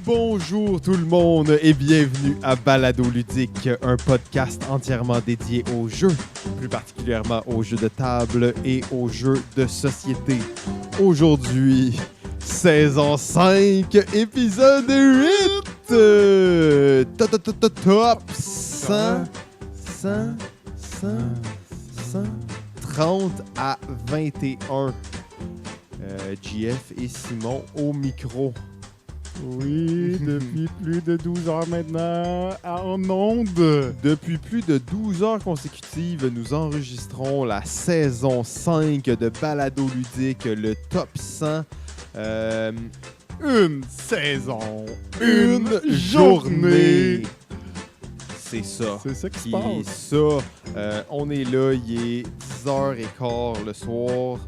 Bonjour tout le monde et bienvenue à Balado Ludique, un podcast entièrement dédié aux jeux, plus particulièrement aux jeux de table et aux jeux de société. Aujourd'hui, saison 5, épisode 8! Top 100, 30 à 21. JF et Simon au micro. Oui, depuis plus de 12 heures maintenant, en onde. Depuis plus de 12 heures consécutives, nous enregistrons la saison 5 de Balado Ludique, le top 100. Une saison, Une journée. C'est ça. C'est ça qui se Puis passe. ça, on est là, il est 10h15 le soir.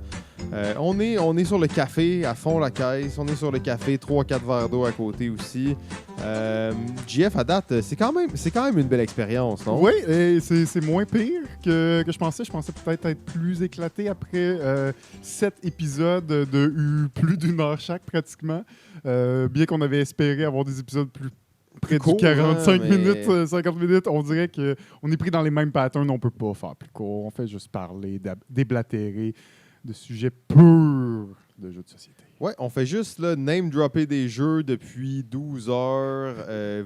On est sur le café, à fond la caisse. On est sur le café, 3-4 verres d'eau à côté aussi. JF, à date, c'est quand même une belle expérience, non? Oui, et c'est moins pire que je pensais. Je pensais peut-être être plus éclaté après 7 épisodes de plus d'une heure chaque pratiquement. Bien qu'on avait espéré avoir des épisodes plus près court, du 45 hein, mais- minutes, 50 minutes, on dirait qu'on est pris dans les mêmes patterns. On peut pas faire plus court. On fait juste parler, déblatérer de sujets purs de jeux de société. Ouais, on fait juste là, name-dropper des jeux depuis 12 heures.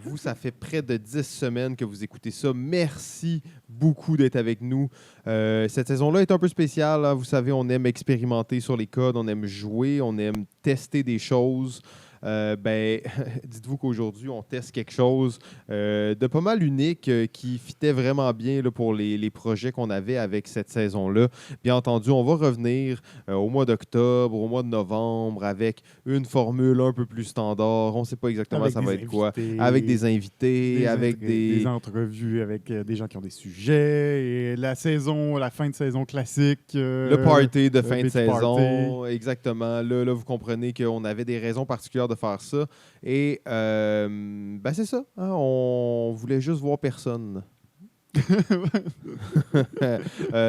Vous, ça fait près de 10 semaines que vous écoutez ça. Merci beaucoup d'être avec nous. Cette saison-là est un peu spéciale, hein. Vous savez, on aime expérimenter sur les codes, on aime jouer, on aime tester des choses. Dites-vous qu'aujourd'hui, on teste quelque chose de pas mal unique qui fitait vraiment bien là, pour les projets qu'on avait avec cette saison-là. Bien entendu, on va revenir au mois d'octobre, au mois de novembre avec une formule un peu plus standard. On ne sait pas exactement Avec ça des va être quoi. invités, Avec des invités, avec des entrevues avec des gens qui ont des sujets et la fin de saison classique. le party de le fin de beach saison. Exactement. Là, vous comprenez qu'on avait des raisons particulières de faire ça. Et c'est ça. Hein, on voulait juste voir personne.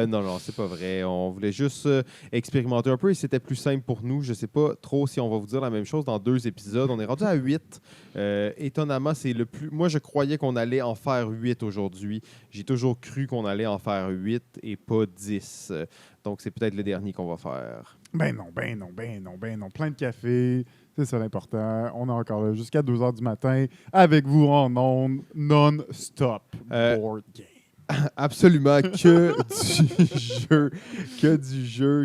Non, c'est pas vrai. On voulait juste expérimenter un peu et c'était plus simple pour nous. Je sais pas trop si on va vous dire la même chose dans 2 épisodes. On est rendu à 8. Étonnamment, c'est le plus... Moi, je croyais qu'on allait en faire 8 aujourd'hui. J'ai toujours cru qu'on allait en faire 8 et pas 10. Donc, c'est peut-être le dernier qu'on va faire. Ben non. Plein de café. C'est ça l'important. On est encore là jusqu'à 2 heures du matin avec vous en ondes non-stop. Board game. Absolument, que du jeu.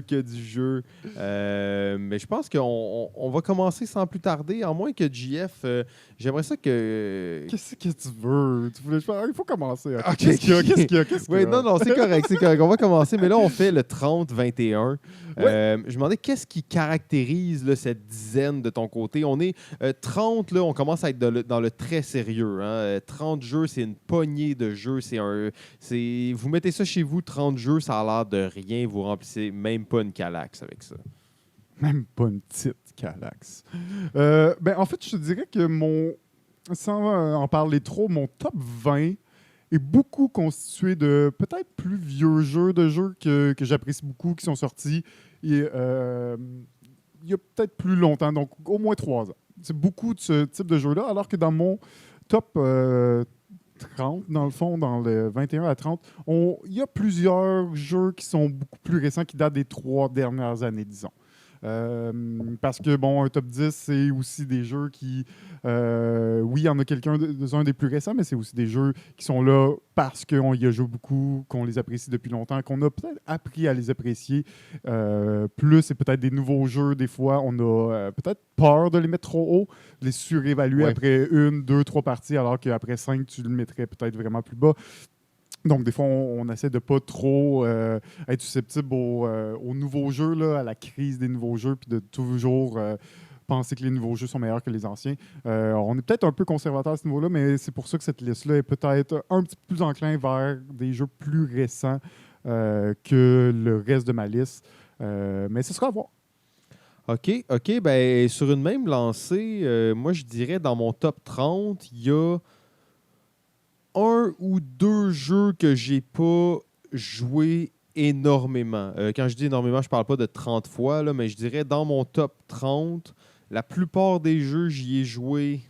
Mais je pense qu'on va commencer sans plus tarder, à moins que JF, j'aimerais ça que... Qu'est-ce que tu veux? Il faut commencer. Okay. Ok. Qu'est-ce qu'il y a? Oui, non, c'est correct. On va commencer, mais là, on fait le 30-21. Ouais. Je me demandais qu'est-ce qui caractérise là, cette dizaine de ton côté. On est 30, là, on commence à être dans le très sérieux. Hein. 30 jeux, c'est une poignée de jeux. Vous mettez ça chez vous, 30 jeux, ça a l'air de rien. Vous remplissez même pas une calax avec ça. Même pas une petite calax. En fait, je te dirais que sans en parler trop, mon top 20 est beaucoup constitué de peut-être plus vieux de jeux que j'apprécie beaucoup, qui sont sortis il y a peut-être plus longtemps, donc au moins 3 ans. C'est beaucoup de ce type de jeu-là, alors que dans mon top 30, dans le fond, dans le 21 à 30, il y a plusieurs jeux qui sont beaucoup plus récents, qui datent des 3 dernières années, disons. Parce que, un top 10, c'est aussi des jeux qui... oui, il y en a quelques-uns des plus récents, mais c'est aussi des jeux qui sont là parce qu'on y a joué beaucoup, qu'on les apprécie depuis longtemps, qu'on a peut-être appris à les apprécier. Plus, c'est peut-être des nouveaux jeux. Des fois, on a peut-être peur de les mettre trop haut, de les surévaluer après 1, 2, 3 parties, alors qu'après 5, tu le mettrais peut-être vraiment plus bas. Donc, des fois, on essaie de pas trop être susceptible aux nouveaux jeux, là, à la crise des nouveaux jeux, puis de toujours penser que les nouveaux jeux sont meilleurs que les anciens. On est peut-être un peu conservateur à ce niveau-là, mais c'est pour ça que cette liste-là est peut-être un petit peu plus enclin vers des jeux plus récents que le reste de ma liste. Mais ce sera à voir. OK. Ben, sur une même lancée, moi, je dirais dans mon top 30, il y a 1 ou 2 jeux que j'ai pas joué énormément. Quand je dis énormément, je parle pas de 30 fois, là, mais je dirais dans mon top 30, la plupart des jeux, j'y ai joué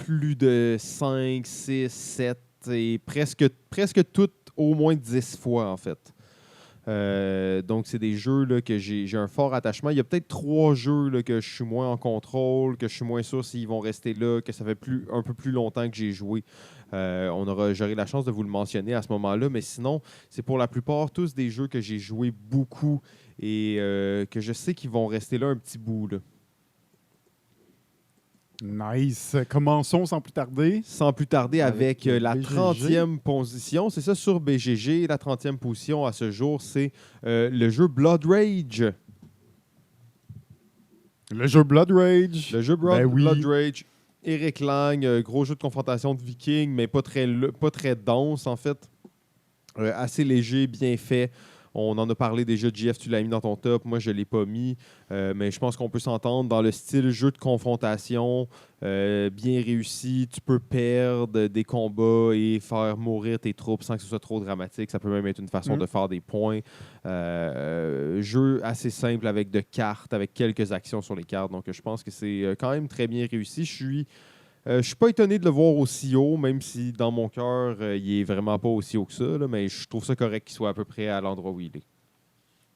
plus de 5, 6, 7 et presque toutes au moins 10 fois, en fait. Donc, c'est des jeux là, que j'ai un fort attachement. Il y a peut-être 3 jeux là, que je suis moins en contrôle, que je suis moins sûr s'ils vont rester là, que ça fait un peu plus longtemps que j'ai joué. J'aurai la chance de vous le mentionner à ce moment-là, mais sinon, c'est pour la plupart tous des jeux que j'ai joué beaucoup et que je sais qu'ils vont rester là un petit bout. Là. Nice. Commençons sans plus tarder. Sans plus tarder avec la BGG. 30e position. C'est ça sur BGG. La 30e position à ce jour, c'est le jeu Blood Rage. Le jeu Blood Rage. Le jeu Ben oui. Blood Rage. Eric Lang, gros jeu de confrontation de vikings, mais pas très dense en fait. Assez léger, bien fait. On en a parlé déjà, JF, tu l'as mis dans ton top. Moi, je ne l'ai pas mis. Mais je pense qu'on peut s'entendre dans le style jeu de confrontation. Bien réussi. Tu peux perdre des combats et faire mourir tes troupes sans que ce soit trop dramatique. Ça peut même être une façon de faire des points. Jeu assez simple avec de cartes, avec quelques actions sur les cartes. Donc, je pense que c'est quand même très bien réussi. Je suis pas étonné de le voir aussi haut, même si dans mon cœur, il est vraiment pas aussi haut que ça, là, mais je trouve ça correct qu'il soit à peu près à l'endroit où il est.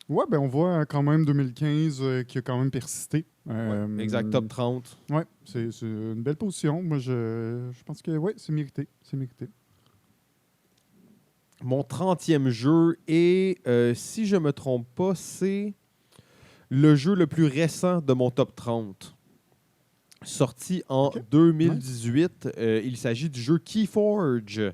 Ouais, ben on voit quand même 2015 qui a quand même persisté. Exact, top 30. Ouais, c'est une belle position. Moi, je pense que ouais, c'est mérité. C'est mérité. Mon 30e jeu est, si je me trompe pas, c'est le jeu le plus récent de mon top 30. Sorti en 2018, il s'agit du jeu Keyforge.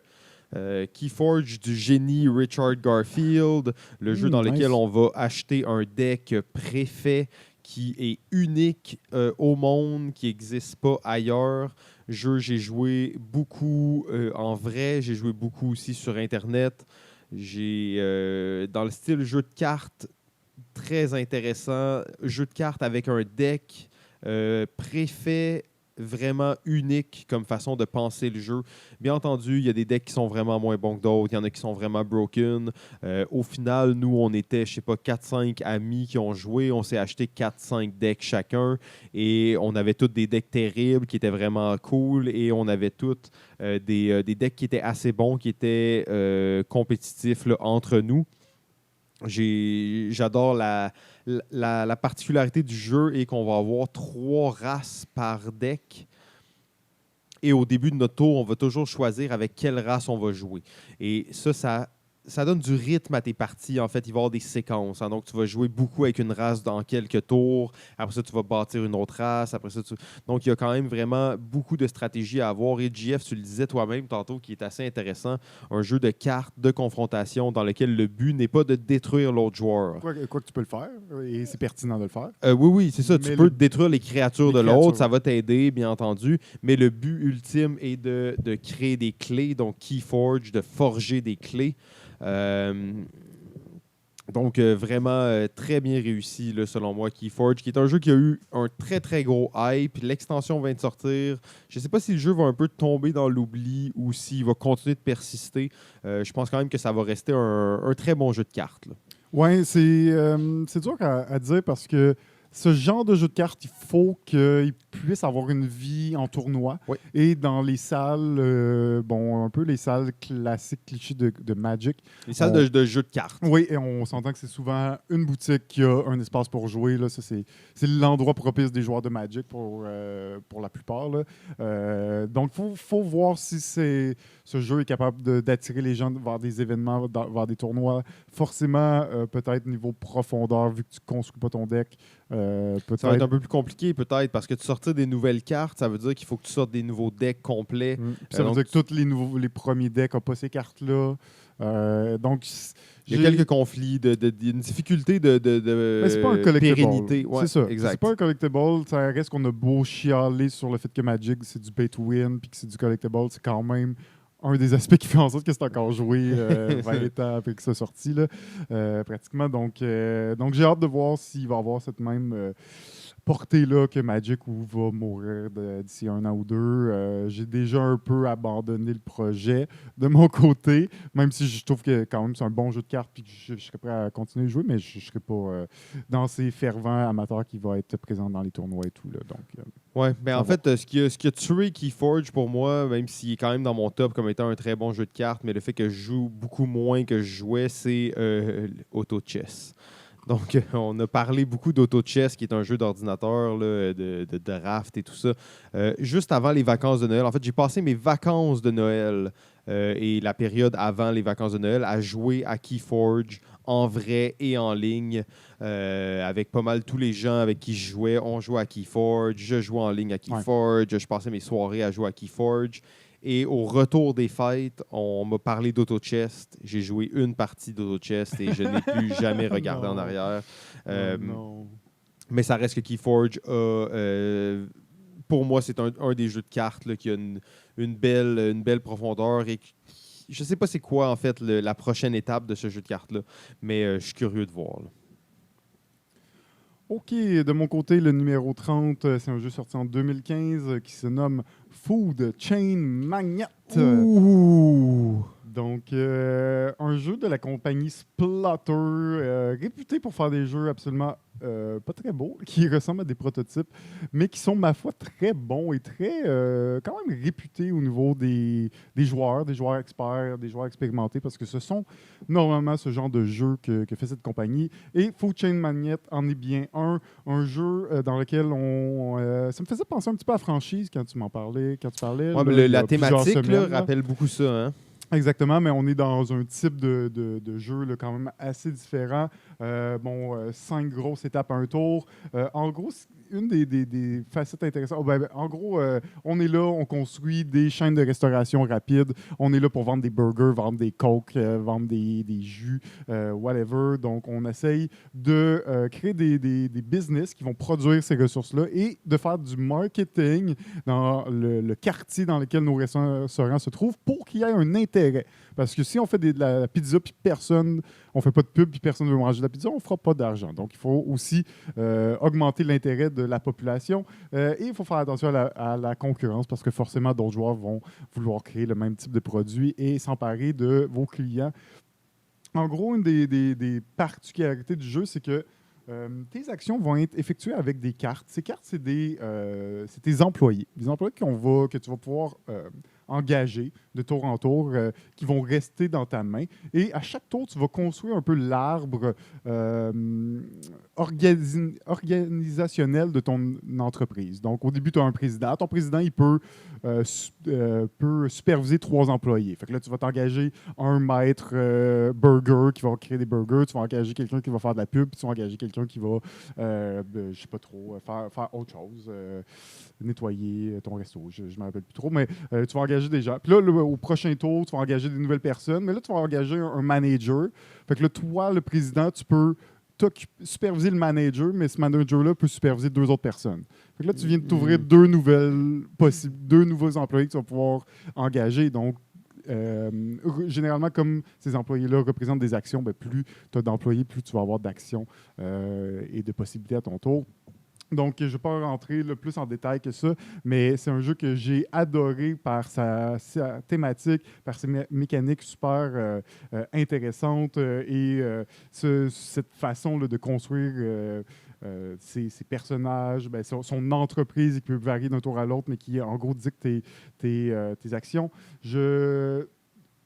Keyforge du génie Richard Garfield, le jeu dans lequel on va acheter un deck préfet qui est unique au monde, qui n'existe pas ailleurs. J'ai joué beaucoup en vrai, j'ai joué beaucoup aussi sur Internet. Dans le style jeu de cartes, très intéressant. Jeu de cartes avec un deck préfet vraiment unique comme façon de penser le jeu. Bien entendu, il y a des decks qui sont vraiment moins bons que d'autres, il y en a qui sont vraiment broken. Au final, nous, on était, je sais pas, 4-5 amis qui ont joué, on s'est acheté 4-5 decks chacun et on avait tous des decks terribles qui étaient vraiment cool et on avait tous des decks qui étaient assez bons, qui étaient compétitifs là, entre nous. J'adore la particularité du jeu est qu'on va avoir 3 races par deck. Et au début de notre tour, on va toujours choisir avec quelle race on va jouer. Et ça donne du rythme à tes parties. En fait, il va y avoir des séquences. Hein. Donc, tu vas jouer beaucoup avec une race dans quelques tours. Après ça, tu vas bâtir une autre race. Après ça, Donc, il y a quand même vraiment beaucoup de stratégies à avoir. Et JF, tu le disais toi-même tantôt, qui est assez intéressant. Un jeu de cartes, de confrontation, dans lequel le but n'est pas de détruire l'autre joueur. Quoi que tu peux le faire, et c'est pertinent de le faire. Oui, c'est ça. Tu peux détruire les créatures de l'autre. Ça va t'aider, bien entendu. Mais le but ultime est de créer des clés. Donc, Keyforge, de forger des clés. Donc, vraiment très bien réussi, là, selon moi, Keyforge, qui est un jeu qui a eu un très, très gros hype. L'extension vient de sortir. Je ne sais pas si le jeu va un peu tomber dans l'oubli ou s'il va continuer de persister. Je pense quand même que ça va rester un très bon jeu de cartes. Oui, c'est dur à dire parce que ce genre de jeu de cartes, il faut qu'il puisse avoir une vie en tournoi. Oui. Et dans les salles, un peu les salles classiques, clichés de Magic. Les salles de jeux de cartes. Oui, et on s'entend que c'est souvent une boutique qui a un espace pour jouer. Là. Ça, c'est l'endroit propice des joueurs de Magic pour la plupart. Là. Donc, il faut voir si ce jeu est capable d'attirer les gens vers des événements, vers des tournois. Forcément, peut-être niveau profondeur, vu que tu ne construis pas ton deck. Ça va être un peu plus compliqué peut-être parce que tu sortir des nouvelles cartes, ça veut dire qu'il faut que tu sortes des nouveaux decks complets. Ça veut dire que tous les premiers decks n'ont pas ces cartes-là. Donc, il y a quelques conflits, une difficulté de c'est pas un pérennité. Ouais, c'est ça. Exact. C'est pas un collectible. Ça reste qu'on a beau chialer sur le fait que Magic, c'est du pay to win puis que c'est du collectible. C'est quand même un des aspects qui fait en sorte que c'est encore joué 20 ans après que ça sorti, là, pratiquement. Donc j'ai hâte de voir s'il va avoir cette même portée-là que Magic va mourir d'ici 1 an ou 2. J'ai déjà un peu abandonné le projet de mon côté, même si je trouve que quand même c'est un bon jeu de cartes et que je serais prêt à continuer de jouer, mais je ne serais pas dans ces fervents amateurs qui vont être présents dans les tournois et tout. Là, donc, Ouais, ben en fait, ce qui a tué Keyforge pour moi, même s'il est quand même dans mon top comme étant un très bon jeu de cartes, mais le fait que je joue beaucoup moins que je jouais, c'est Auto Chess. Donc, on a parlé beaucoup d'Auto Chess, qui est un jeu d'ordinateur, là, de draft et tout ça. Juste avant les vacances de Noël, en fait, j'ai passé mes vacances de Noël et la période avant les vacances de Noël à jouer à Keyforge en vrai et en ligne avec pas mal tous les gens avec qui je jouais. On jouait à Keyforge, je jouais en ligne à Keyforge, je passais mes soirées à jouer à Keyforge. Et au retour des fêtes, on m'a parlé d'AutoChess. J'ai joué une partie d'AutoChess et je n'ai plus jamais regardé en arrière. Mais ça reste que Keyforge a... pour moi, c'est un des jeux de cartes là, qui a une belle profondeur. Et je ne sais pas c'est quoi, en fait, la prochaine étape de ce jeu de cartes-là, mais je suis curieux de voir. Là. OK, de mon côté, le numéro 30, c'est un jeu sorti en 2015 qui se nomme Food Chain Magnate. Ouh! Donc, un jeu de la compagnie Splotter, réputé pour faire des jeux absolument pas très beaux, qui ressemblent à des prototypes, mais qui sont, ma foi, très bons et très, quand même réputés au niveau des joueurs experts, des joueurs expérimentés, parce que ce sont normalement ce genre de jeu que fait cette compagnie. Et Food Chain Magnate en est bien un jeu dans lequel ça me faisait penser un petit peu à Franchise quand tu parlais. Ouais, Là, la thématique semaines, là, rappelle beaucoup ça. Hein? Exactement, mais on est dans un type de jeu là, quand même assez différent. 5 grosses étapes à un tour. En gros, une des facettes intéressantes. En gros, on est là, on construit des chaînes de restauration rapide. On est là pour vendre des burgers, vendre des cokes, vendre des jus, whatever. Donc, on essaye de créer des business qui vont produire ces ressources-là et de faire du marketing dans le quartier dans lequel nos restaurants se trouvent pour qu'il y ait un intérêt. Parce que si on fait de la pizza puis on fait pas de pub puis personne ne veut manger de la pizza, on fera pas d'argent. Donc, il faut aussi augmenter l'intérêt de la population et il faut faire attention à la concurrence parce que forcément, d'autres joueurs vont vouloir créer le même type de produit et s'emparer de vos clients. En gros, une des particularités du jeu, c'est que tes actions vont être effectuées avec des cartes. Ces cartes, c'est tes employés. Des employés que tu vas pouvoir engager de tour en tour, qui vont rester dans ta main. Et à chaque tour, tu vas construire un peu l'arbre organisationnel de ton entreprise. Donc, au début, tu as un président. Ton président, il peut superviser 3 employés. Fait que là, tu vas t'engager un maître burger qui va créer des burgers. Tu vas engager quelqu'un qui va faire de la pub. Puis tu vas engager quelqu'un qui va, je sais pas trop, faire autre chose. Nettoyer ton resto. Je ne me rappelle plus trop. Mais tu vas engager des gens. Puis là, au prochain tour, tu vas engager des nouvelles personnes. Mais là, tu vas engager un manager. Fait que là, toi, le président, tu peux superviser le manager, mais ce manager-là peut superviser 2 autres personnes. Fait que là, tu viens de t'ouvrir 2 nouveaux employés que tu vas pouvoir engager. Donc, généralement, comme ces employés-là représentent des actions, plus tu as d'employés, plus tu vas avoir d'actions et de possibilités à ton tour. Donc, je ne vais pas rentrer le plus en détail que ça, mais c'est un jeu que j'ai adoré par sa thématique, par ses mécaniques super intéressantes et cette façon là, de construire ses personnages, son entreprise qui peut varier d'un tour à l'autre, mais qui, en gros, dicte tes actions. Je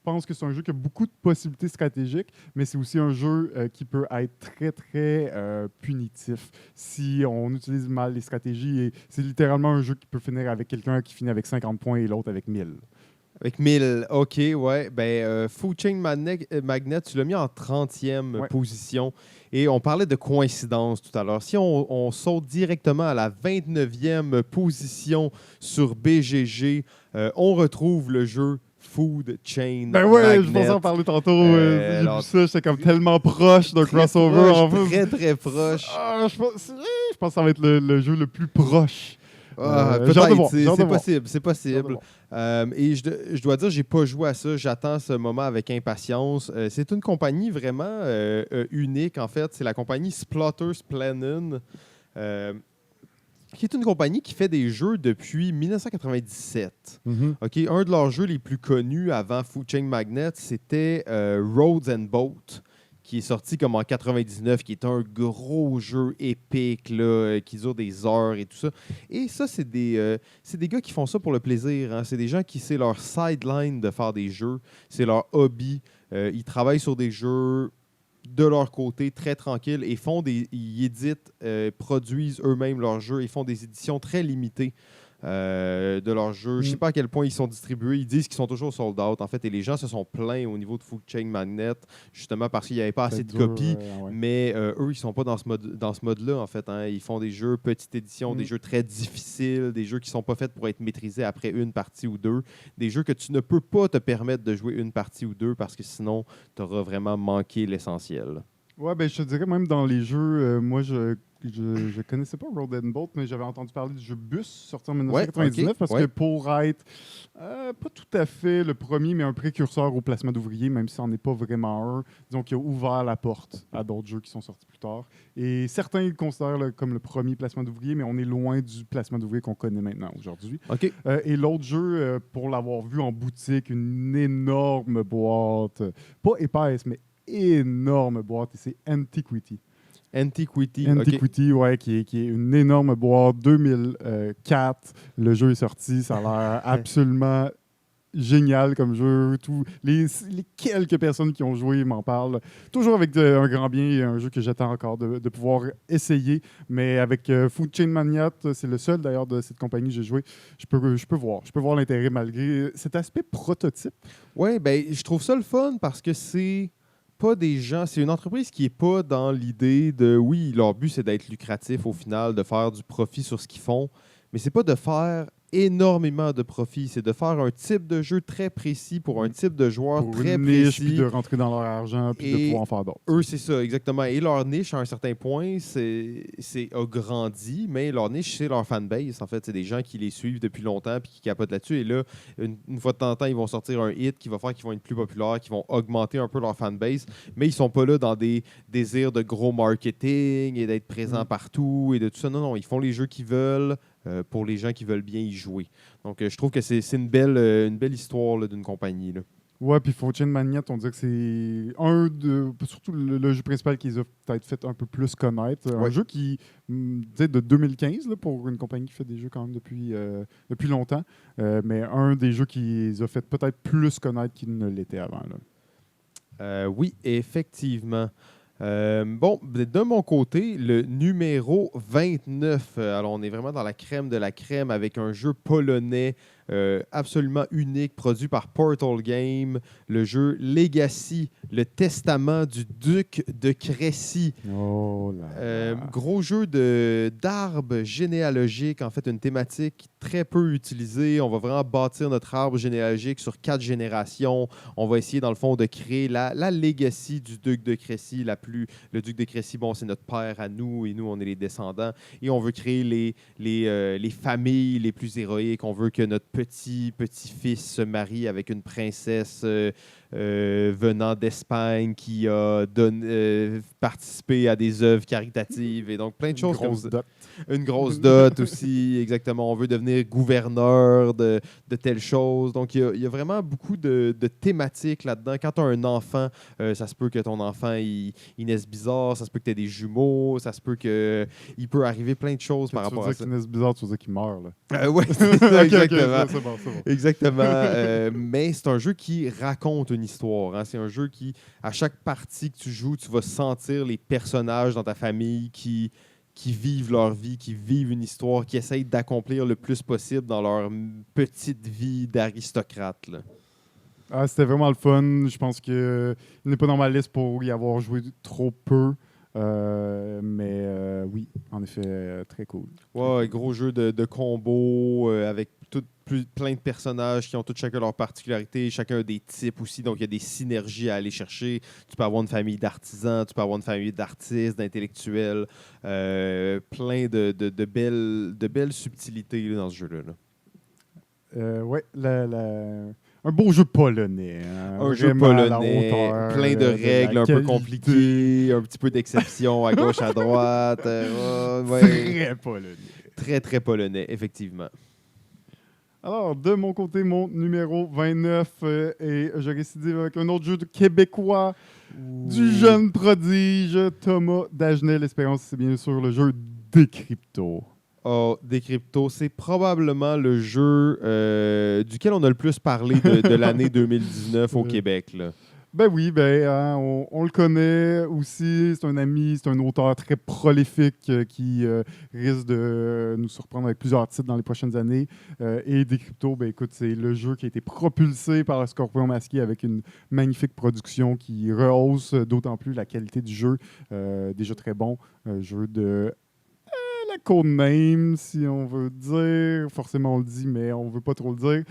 pense que c'est un jeu qui a beaucoup de possibilités stratégiques, mais c'est aussi un jeu qui peut être très, très punitif si on utilise mal les stratégies. Et c'est littéralement un jeu qui peut finir avec quelqu'un qui finit avec 50 points et l'autre avec 1000. Avec 1000, OK, ouais. Food Chain Magnet, tu l'as mis en 30e position. Et on parlait de coïncidence tout à l'heure. Si on saute directement à la 29e position sur BGG, on retrouve le jeu Food Chain Magnet. Je pensais en parler tantôt. J'ai vu ça, j'étais comme tellement proche d'un crossover. Très, très proche. Je pense que ça va être le jeu le plus proche. Peut-être, c'est possible. Et je dois dire, j'ai pas joué à ça. J'attends ce moment avec impatience. C'est une compagnie vraiment unique, en fait. C'est la compagnie Splotters Planen. qui est une compagnie qui fait des jeux depuis 1997. Mhm. OK, un de leurs jeux les plus connus avant Food Chain Magnets, c'était Roads and Boat, qui est sorti comme en 99, qui est un gros jeu épique là, qui dure des heures et tout ça. Et ça, c'est des gars qui font ça pour le plaisir. Hein. C'est des gens qui, c'est leur sideline de faire des jeux. C'est leur hobby. Ils travaillent sur des jeux de leur côté, très tranquilles, et ils éditent, produisent eux-mêmes leurs jeux, ils font des éditions très limitées de leurs jeux. Je ne sais pas à quel point ils sont distribués. Ils disent qu'ils sont toujours sold out, en fait, et les gens se sont plaints au niveau de Food Chain Magnet, justement parce qu'il n'y avait pas assez de copies, mais eux, ils ne sont pas dans ce mode-là, en fait. Hein. Ils font des jeux petite édition, des jeux très difficiles, des jeux qui ne sont pas faits pour être maîtrisés après une partie ou deux, des jeux que tu ne peux pas te permettre de jouer une partie ou deux parce que sinon, tu auras vraiment manqué l'essentiel. Ouais, ben je te dirais même dans les jeux, moi je connaissais pas Road and Bolt, mais j'avais entendu parler du jeu Bus sorti en Ouais, 1999 ok, parce ouais. que pour être pas tout à fait le premier, mais un précurseur au placement d'ouvriers, même si c'en est pas vraiment un, disons qu'il a ouvert la porte à d'autres jeux qui sont sortis plus tard. Et certains le considèrent comme le premier placement d'ouvriers, mais on est loin du placement d'ouvriers qu'on connaît maintenant aujourd'hui. OK. Et l'autre jeu, pour l'avoir vu en boutique, une énorme boîte, pas épaisse, mais énorme boîte, et c'est Antiquity. Antiquity, OK. Antiquity, ouais, qui est une énorme boîte, 2004. Le jeu est sorti, ça a l'air absolument génial comme jeu. Les quelques personnes qui ont joué m'en parlent. Toujours avec un grand bien et un jeu que j'attends encore de pouvoir essayer. Mais avec Food Chain Magnat, c'est le seul d'ailleurs de cette compagnie que j'ai joué. Je peux voir l'intérêt malgré cet aspect prototype. Ouais, ben, je trouve ça le fun parce que c'est pas des gens, c'est une entreprise qui est pas dans l'idée de, oui, leur but c'est d'être lucratif au final, de faire du profit sur ce qu'ils font, mais c'est pas de faire énormément de profit, c'est de faire un type de jeu très précis pour un type de joueur Pour très une niche, précis. puis de rentrer dans leur argent, puis de Et pouvoir en faire d'autres. eux, c'est ça, exactement. Et leur niche, à un certain point, a grandi, mais leur niche, c'est leur fanbase. En fait, c'est des gens qui les suivent depuis longtemps puis qui capotent là-dessus. Et là, une fois de temps en temps, ils vont sortir un hit qui va faire qu'ils vont être plus populaires, qui vont augmenter un peu leur fanbase, mais ils sont pas là dans des désirs de gros marketing et d'être présents partout et de tout ça. Non, non, ils font les jeux qu'ils veulent pour les gens qui veulent bien y jouer. Donc, je trouve que c'est une belle histoire là, d'une compagnie. Là. Ouais, puis Fortune Magnat, on dirait que c'est surtout le jeu principal qu'ils ont peut-être fait un peu plus connaître. Un Ouais. jeu qui, de 2015, là, pour une compagnie qui fait des jeux quand même depuis longtemps, mais un des jeux qu'ils ont fait peut-être plus connaître qu'il ne l'était avant. Là. Oui, effectivement. Bon, de mon côté, le numéro 29. Alors, on est vraiment dans la crème de la crème avec un jeu polonais absolument unique, produit par Portal Game, le jeu Legacy, le testament du duc de Crécy. Oh là là. Gros jeu d'arbre généalogique, en fait, une thématique très peu utilisée. On va vraiment bâtir notre arbre généalogique sur 4 générations. On va essayer, dans le fond, de créer la legacy du duc de Crécy. Le duc de Crécy, bon, c'est notre père à nous, et nous, on est les descendants. Et on veut créer les familles les plus héroïques. On veut que notre petit-fils se marie avec une princesse venant d'Espagne qui a participé à des œuvres caritatives et donc plein de choses comme ça. Une grosse dot aussi, exactement. On veut devenir gouverneur de telle chose. Donc, il y a vraiment beaucoup de thématiques là-dedans. Quand tu as un enfant, ça se peut que ton enfant il naisse bizarre, ça se peut que tu aies des jumeaux, ça se peut qu'il peut arriver plein de choses par rapport à ça. Tu veux dire qu'il naisse bizarre, tu veux dire qu'il meurt. Là. Oui, c'est ça, exactement. Okay, c'est bon. Exactement. Mais c'est un jeu qui raconte une histoire. Hein. C'est un jeu qui, à chaque partie que tu joues, tu vas sentir les personnages dans ta famille qui vivent leur vie, qui vivent une histoire, qui essayent d'accomplir le plus possible dans leur petite vie d'aristocrate. Là. Ah, c'était vraiment le fun. Je pense qu'il n'est pas dans ma liste pour y avoir joué trop peu. Mais oui, en effet, très cool. Ouais, gros jeu de combo avec plein de personnages qui ont tous chacun leur particularité, chacun des types aussi, donc il y a des synergies à aller chercher. Tu peux avoir une famille d'artisans, tu peux avoir une famille d'artistes, d'intellectuels, plein de belles subtilités là, dans ce jeu-là. Ouais, un beau jeu polonais. Un jeu Vraiment à la polonais, hauteur, plein de la règles un peu qualité. compliquées, un petit peu d'exception à gauche, à droite. Ouais, Très polonais. très, très polonais, effectivement. Alors, de mon côté, mon numéro 29, et je récidive avec un autre jeu de québécois du jeune prodige Thomas Dagenet. L'espérance, c'est bien sûr le jeu Décrypto. Oh, Décrypto, c'est probablement le jeu duquel on a le plus parlé de l'année 2019 au Québec, là. Ben oui, on le connaît aussi. C'est un ami, c'est un auteur très prolifique qui risque de nous surprendre avec plusieurs titres dans les prochaines années. Et Décrypto, ben écoute, c'est le jeu qui a été propulsé par le Scorpion Masqué avec une magnifique production qui rehausse d'autant plus la qualité du jeu. Déjà très bon. Jeu de la codename, si on veut dire. Forcément, on le dit, mais on veut pas trop le dire.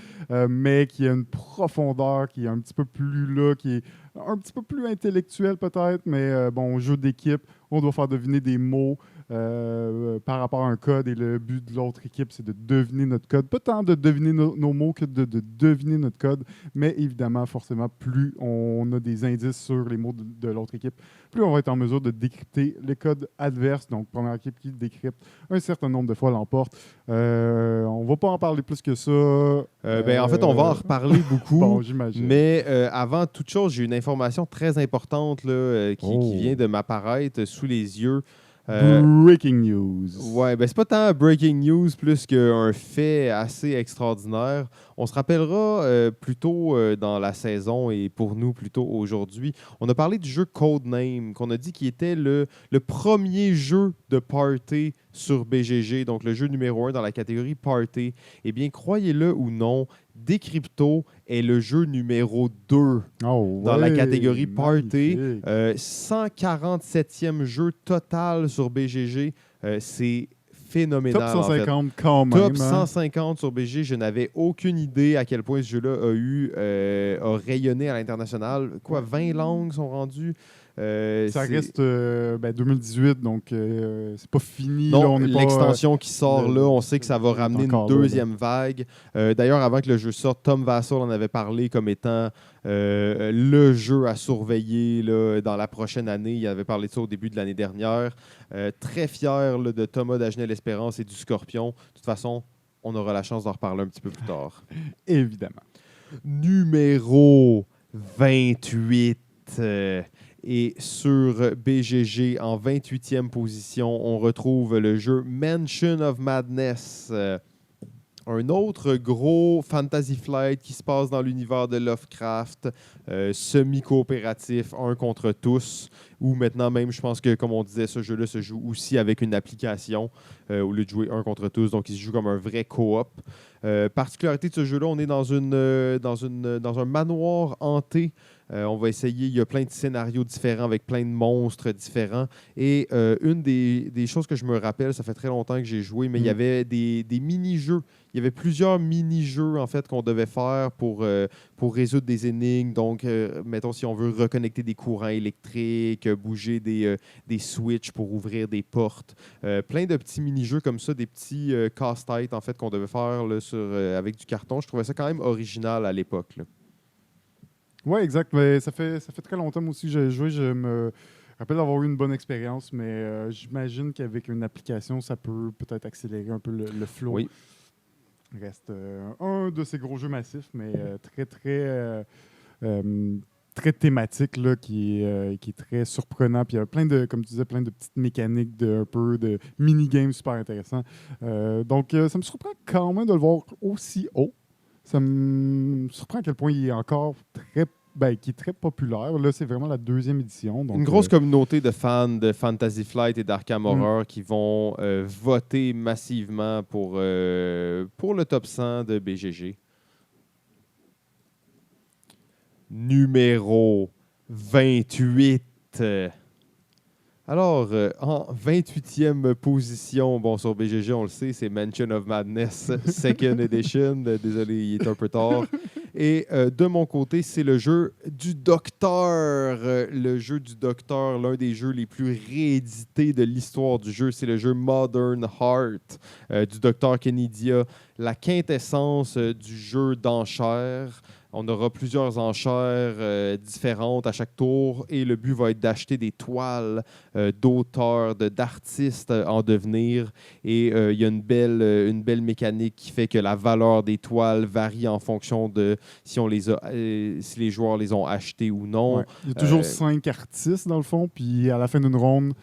Mais qui a une profondeur qui est un petit peu plus là, qui est un petit peu plus intellectuel peut-être, mais bon, jeu d'équipe, on doit faire deviner des mots par rapport à un code et le but de l'autre équipe, c'est de deviner notre code. Pas tant de deviner nos mots que de deviner notre code, mais évidemment, forcément, plus on a des indices sur les mots de l'autre équipe, plus on va être en mesure de décrypter les codes adverses. Donc, première équipe qui décrypte un certain nombre de fois l'emporte. On va pas en parler plus que ça. En fait, on va en reparler beaucoup. Bon, j'imagine. Mais avant toute chose, j'ai une information très importante là, qui vient de m'apparaître sous les yeux. Breaking news. Ouais, ben c'est pas tant breaking news plus qu'un fait assez extraordinaire. On se rappellera plus tôt dans la saison et pour nous plutôt aujourd'hui, on a parlé du jeu Codename, qu'on a dit qu'il était le premier jeu de party sur BGG, donc le jeu numéro 1 dans la catégorie party. Eh bien, croyez-le ou non, Décrypto est le jeu numéro 2 dans la catégorie Party. 147e jeu total sur BGG. C'est phénoménal. Top 150 en fait. quand même. Top 150 sur BGG. Je n'avais aucune idée à quel point ce jeu-là a rayonné à l'international. Quoi, 20 langues sont rendues? Ça reste 2018, donc c'est pas fini. Non, là, l'extension qui sort là, on sait que ça va ramener une deuxième vague. D'ailleurs, avant que le jeu sorte, Tom Vassal en avait parlé comme étant le jeu à surveiller là, dans la prochaine année. Il avait parlé de ça au début de l'année dernière. Très fier là, de Thomas Dagenet-L'Espérance et du Scorpion. De toute façon, on aura la chance d'en reparler un petit peu plus tard. Évidemment. Numéro 28. Et sur BGG, en 28e position, on retrouve le jeu Mansion of Madness. Un autre gros Fantasy Flight qui se passe dans l'univers de Lovecraft, semi-coopératif, un contre tous, où maintenant même, je pense que, comme on disait, ce jeu-là se joue aussi avec une application au lieu de jouer un contre tous, donc il se joue comme un vrai co-op. Particularité de ce jeu-là, on est dans un manoir hanté. On va essayer, il y a plein de scénarios différents avec plein de monstres différents. Et une des choses que je me rappelle, ça fait très longtemps que j'ai joué, mais il y avait des mini-jeux. Il y avait plusieurs mini-jeux en fait qu'on devait faire pour résoudre des énigmes. Donc, mettons, si on veut reconnecter des courants électriques, bouger des switches pour ouvrir des portes. Plein de petits mini-jeux comme ça, des petits casse-têtes en fait qu'on devait faire là, avec du carton. Je trouvais ça quand même original à l'époque. Oui, exact. Mais ça fait très longtemps moi aussi que j'ai joué. Je me rappelle avoir eu une bonne expérience, mais j'imagine qu'avec une application, ça peut peut-être accélérer un peu le flow. Oui. Reste un de ces gros jeux massifs, mais très thématique, là, qui est très surprenant. Puis il y a plein de, comme tu disais, plein de petites mécaniques, un peu de mini-games super intéressants. Donc, ça me surprend quand même de le voir aussi haut. Ça me surprend à quel point il est encore qui est très populaire. Là, c'est vraiment la 2e édition. Donc, une grosse communauté de fans de Fantasy Flight et d'Arkham Horror qui vont voter massivement pour le top 100 de BGG. Numéro 28. Alors, en 28e position, bon, sur BGG, on le sait, c'est Mansion of Madness, Second Edition. Désolé, il est un peu tard. Et de mon côté, c'est le jeu du Docteur. Le jeu du Docteur, l'un des jeux les plus réédités de l'histoire du jeu, c'est le jeu Modern Heart du Docteur Kennedia, la quintessence du jeu d'enchères. On aura plusieurs enchères différentes à chaque tour et le but va être d'acheter des toiles d'auteurs, d'artistes en devenir. Et il y a une belle mécanique qui fait que la valeur des toiles varie en fonction de si les joueurs les ont achetées ou non. Ouais. Il y a toujours 5 artistes, dans le fond, puis à la fin d'une ronde,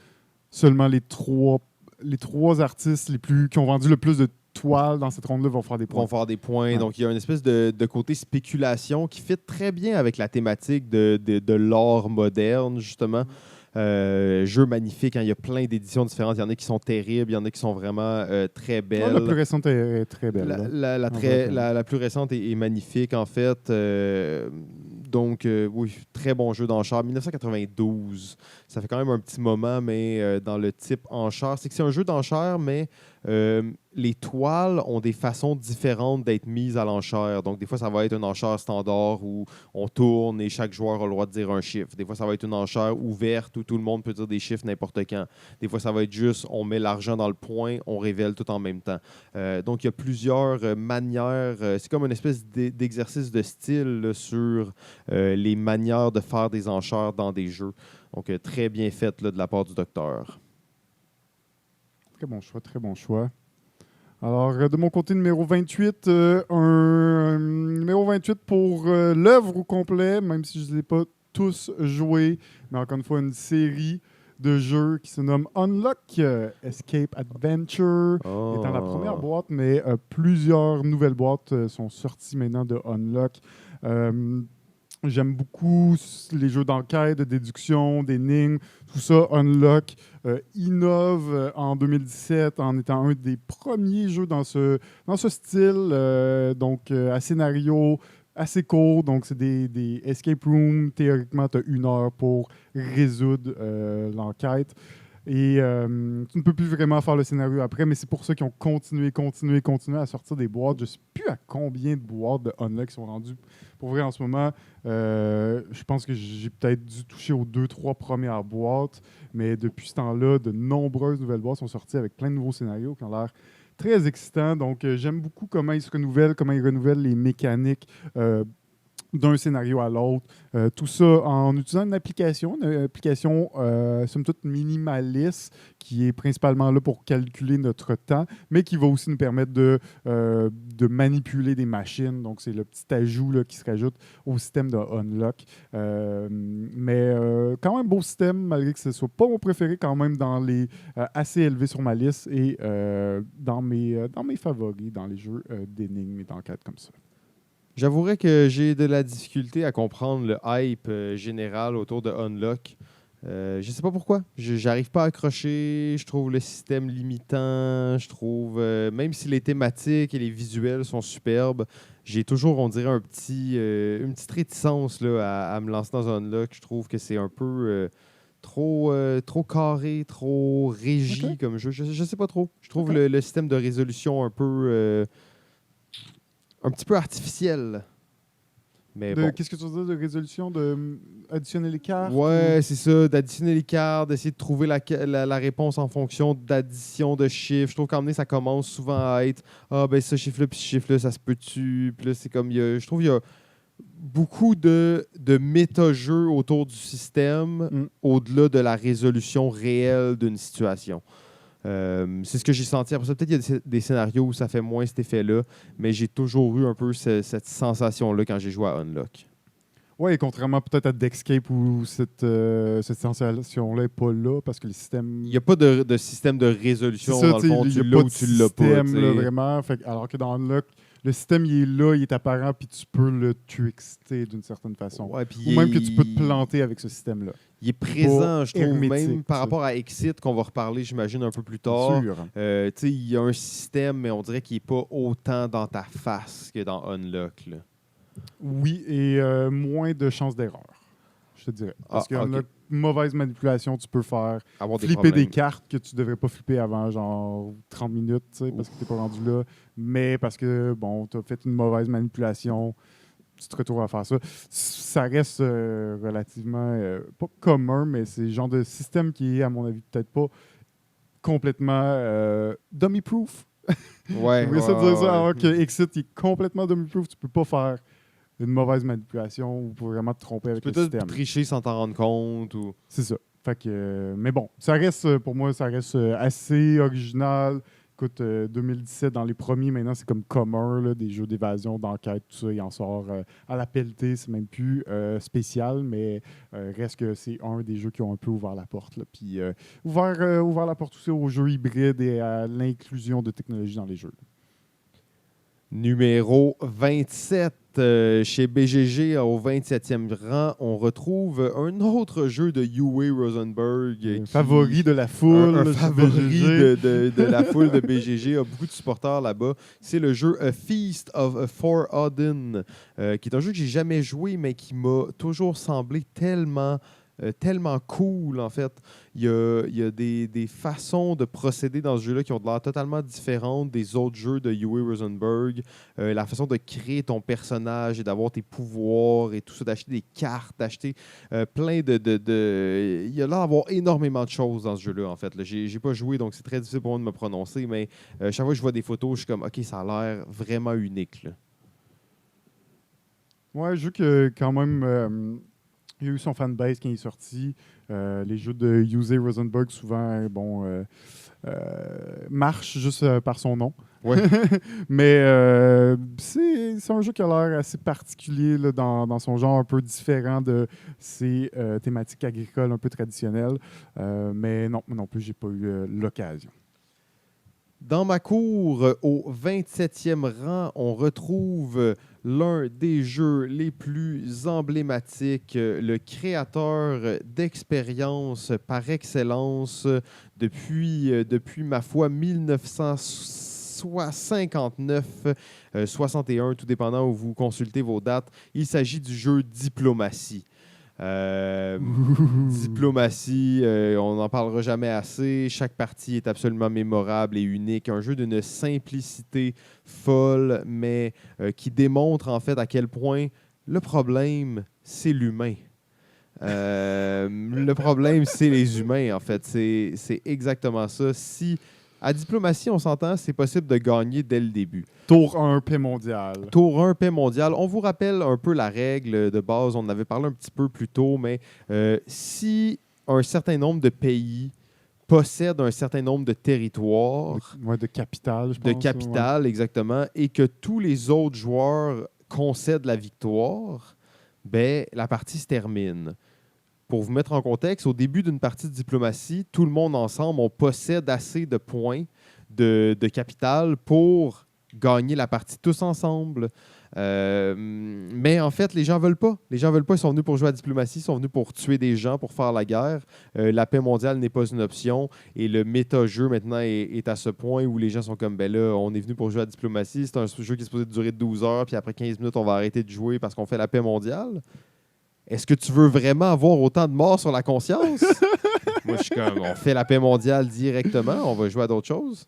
seulement les trois artistes qui ont vendu le plus de toiles dans cette ronde-là vont faire des points. Vont faire des points. Ouais. Donc, il y a une espèce de côté spéculation qui fit très bien avec la thématique de l'art moderne, justement. Jeu magnifique, hein, il y a plein d'éditions différentes. Il y en a qui sont terribles, il y en a qui sont vraiment très belles. La plus récente est très belle. La plus récente est magnifique, en fait. Donc, oui, très bon jeu d'enchères. 1992, ça fait quand même un petit moment, mais dans le type enchère, c'est que c'est un jeu d'enchères, mais les toiles ont des façons différentes d'être mises à l'enchère. Donc, des fois, ça va être une enchère standard où on tourne et chaque joueur a le droit de dire un chiffre. Des fois, ça va être une enchère ouverte où tout le monde peut dire des chiffres n'importe quand. Des fois, ça va être juste, on met l'argent dans le point, on révèle tout en même temps. Donc, il y a plusieurs manières. C'est comme une espèce d'exercice de style là, sur les manières de faire des enchères dans des jeux. Donc, très bien fait là, de la part du docteur. Très bon choix, très bon choix. Alors, de mon côté, numéro 28, un numéro 28 pour l'œuvre au complet, même si je ne les ai pas tous joués, mais encore une fois, une série de jeux qui se nomme Unlock, Escape Adventure, étant la première boîte, mais plusieurs nouvelles boîtes sont sorties maintenant de Unlock. J'aime beaucoup les jeux d'enquête, de déduction, d'énigmes, tout ça. Unlock innove en 2017 en étant un des premiers jeux dans ce style, donc à scénario assez court. Donc, c'est des escape rooms. Théoriquement, tu as 1 heure pour résoudre l'enquête. Et tu ne peux plus vraiment faire le scénario après, mais c'est pour ça qu'ils ont continué à sortir des boîtes. Je ne sais plus à combien de boîtes de Unlock qui sont rendues. Pour vrai, en ce moment, je pense que j'ai peut-être dû toucher aux 2-3 premières boîtes, mais depuis ce temps-là, de nombreuses nouvelles boîtes sont sorties avec plein de nouveaux scénarios qui ont l'air très excitants. Donc, j'aime beaucoup comment ils se renouvellent, comment ils renouvellent les mécaniques d'un scénario à l'autre. Tout ça en utilisant une application somme toute minimaliste, qui est principalement là pour calculer notre temps, mais qui va aussi nous permettre de manipuler des machines. Donc, c'est le petit ajout là, qui se rajoute au système de Unlock. Mais quand même beau système, malgré que ce ne soit pas mon préféré, quand même dans les assez élevé sur ma liste et dans mes favoris dans les jeux d'énigmes et d'enquête comme ça. J'avouerais que j'ai de la difficulté à comprendre le hype général autour de Unlock. Je sais pas pourquoi. J'arrive pas à accrocher. Je trouve le système limitant. Je trouve, même si les thématiques et les visuels sont superbes, j'ai toujours, on dirait, une petite réticence là, à me lancer dans Unlock. Je trouve que c'est un peu trop carré, trop régi comme jeu. Je sais pas trop. Je trouve le système de résolution un petit peu artificiel. Mais bon. Qu'est-ce que tu veux dire de résolution, d'additionner les cartes? Ouais, c'est ça, d'additionner les cartes, d'essayer de trouver la réponse en fonction d'addition de chiffres. Je trouve qu'à ça commence souvent à être ben ce chiffre-là, puis ce chiffre-là, ça se peut-tu? Puis là, c'est comme, je trouve qu'il y a beaucoup de méta-jeux autour du système, au-delà de la résolution réelle d'une situation. C'est ce que j'ai senti. Après ça, peut-être qu'il y a des scénarios où ça fait moins cet effet-là, mais j'ai toujours eu un peu cette sensation-là quand j'ai joué à Unlock. Oui, contrairement peut-être à Dexcape où cette sensation-là n'est pas là parce que le système... Il n'y a pas de système de résolution dans le fond. Tu l'as ou tu l'as pas. Là, vraiment. Alors que dans Unlock, le système, il est là, il est apparent, puis tu peux le trickster d'une certaine façon. Ouais, ou même que tu peux te planter avec ce système-là. Il est présent, je trouve, même par rapport à Exit, qu'on va reparler, j'imagine, un peu plus tard. Il y a un système, mais on dirait qu'il n'est pas autant dans ta face que dans Unlock. Là. Oui, et moins de chances d'erreur, je te dirais. Parce qu'une mauvaise manipulation, tu peux faire flipper des cartes que tu ne devrais pas flipper avant genre 30 minutes, parce que tu n'es pas rendu là. Mais parce que, bon, tu as fait une mauvaise manipulation, tu te retrouves à faire ça. Ça reste relativement, pas commun, mais c'est le genre de système qui est, à mon avis, peut-être pas complètement dummy-proof. Ouais. dire ça, alors que Exit est complètement dummy-proof. Tu peux pas faire une mauvaise manipulation ou pour vraiment te tromper avec le Peut-être système. tricher sans t'en rendre compte. Ou... C'est ça. Fait que, mais bon, ça reste, pour moi, ça reste assez original. Écoute, 2017, dans les premiers, maintenant, c'est comme commun, là, des jeux d'évasion, d'enquête, tout ça. Il en sort à la pelletée, c'est même plus spécial, mais reste que c'est un des jeux qui ont un peu ouvert la porte. Là. Puis ouvert la porte aussi aux jeux hybrides et à l'inclusion de technologies dans les jeux. Numéro 27, chez BGG, au 27e rang, on retrouve un autre jeu de Uwe Rosenberg. Favori de la foule. Un chez favori BGG. de la foule de BGG. A beaucoup de supporters là-bas. C'est le jeu A Feast of For Odin, qui est un jeu que j'ai jamais joué, mais qui m'a toujours semblé tellement cool, en fait. Il y a des façons de procéder dans ce jeu-là qui ont de l'air totalement différentes des autres jeux de Uwe Rosenberg. La façon de créer ton personnage et d'avoir tes pouvoirs et tout ça, d'acheter des cartes, d'acheter plein de... Il y a l'air d'avoir énormément de choses dans ce jeu-là, en fait. J'ai pas joué, donc c'est très difficile pour moi de me prononcer, mais chaque fois que je vois des photos, je suis comme, OK, ça a l'air vraiment unique, là. Ouais, un jeu que quand même... il y a eu son fanbase quand il est sorti. Les jeux de Uwe Rosenberg, souvent, marchent juste par son nom. Ouais. Mais c'est un jeu qui a l'air assez particulier là, dans son genre, un peu différent de ses thématiques agricoles un peu traditionnelles. Mais non plus, j'ai pas eu l'occasion. Dans ma cour, au 27e rang, on retrouve l'un des jeux les plus emblématiques, le créateur d'expérience par excellence depuis ma foi, 1959, 61, tout dépendant où vous consultez vos dates. Il s'agit du jeu Diplomatie. Diplomatie, on n'en parlera jamais assez. Chaque partie est absolument mémorable et unique. Un jeu d'une simplicité folle, mais qui démontre en fait à quel point le problème, c'est l'humain. Le problème, c'est les humains, en fait. C'est exactement ça. Si à Diplomatie, on s'entend, c'est possible de gagner dès le début. Tour 1, paix mondiale. Tour 1, paix mondiale. On vous rappelle un peu la règle de base. On en avait parlé un petit peu plus tôt, mais si un certain nombre de pays possèdent un certain nombre de territoires, De capitale, je pense. de capitales, exactement, et que tous les autres joueurs concèdent la victoire, ben, la partie se termine. Pour vous mettre en contexte, au début d'une partie de diplomatie, tout le monde ensemble, on possède assez de points de capital pour gagner la partie tous ensemble. Mais en fait, les gens veulent pas. Les gens veulent pas. Ils sont venus pour jouer à la diplomatie, ils sont venus pour tuer des gens, pour faire la guerre. La paix mondiale n'est pas une option. Et le méta-jeu maintenant est à ce point où les gens sont comme, ben là, on est venu pour jouer à la diplomatie. C'est un jeu qui est supposé durer 12 heures, puis après 15 minutes, on va arrêter de jouer parce qu'on fait la paix mondiale. Est-ce que tu veux vraiment avoir autant de morts sur la conscience? Moi, je suis comme, on fait la paix mondiale directement, on va jouer à d'autres choses.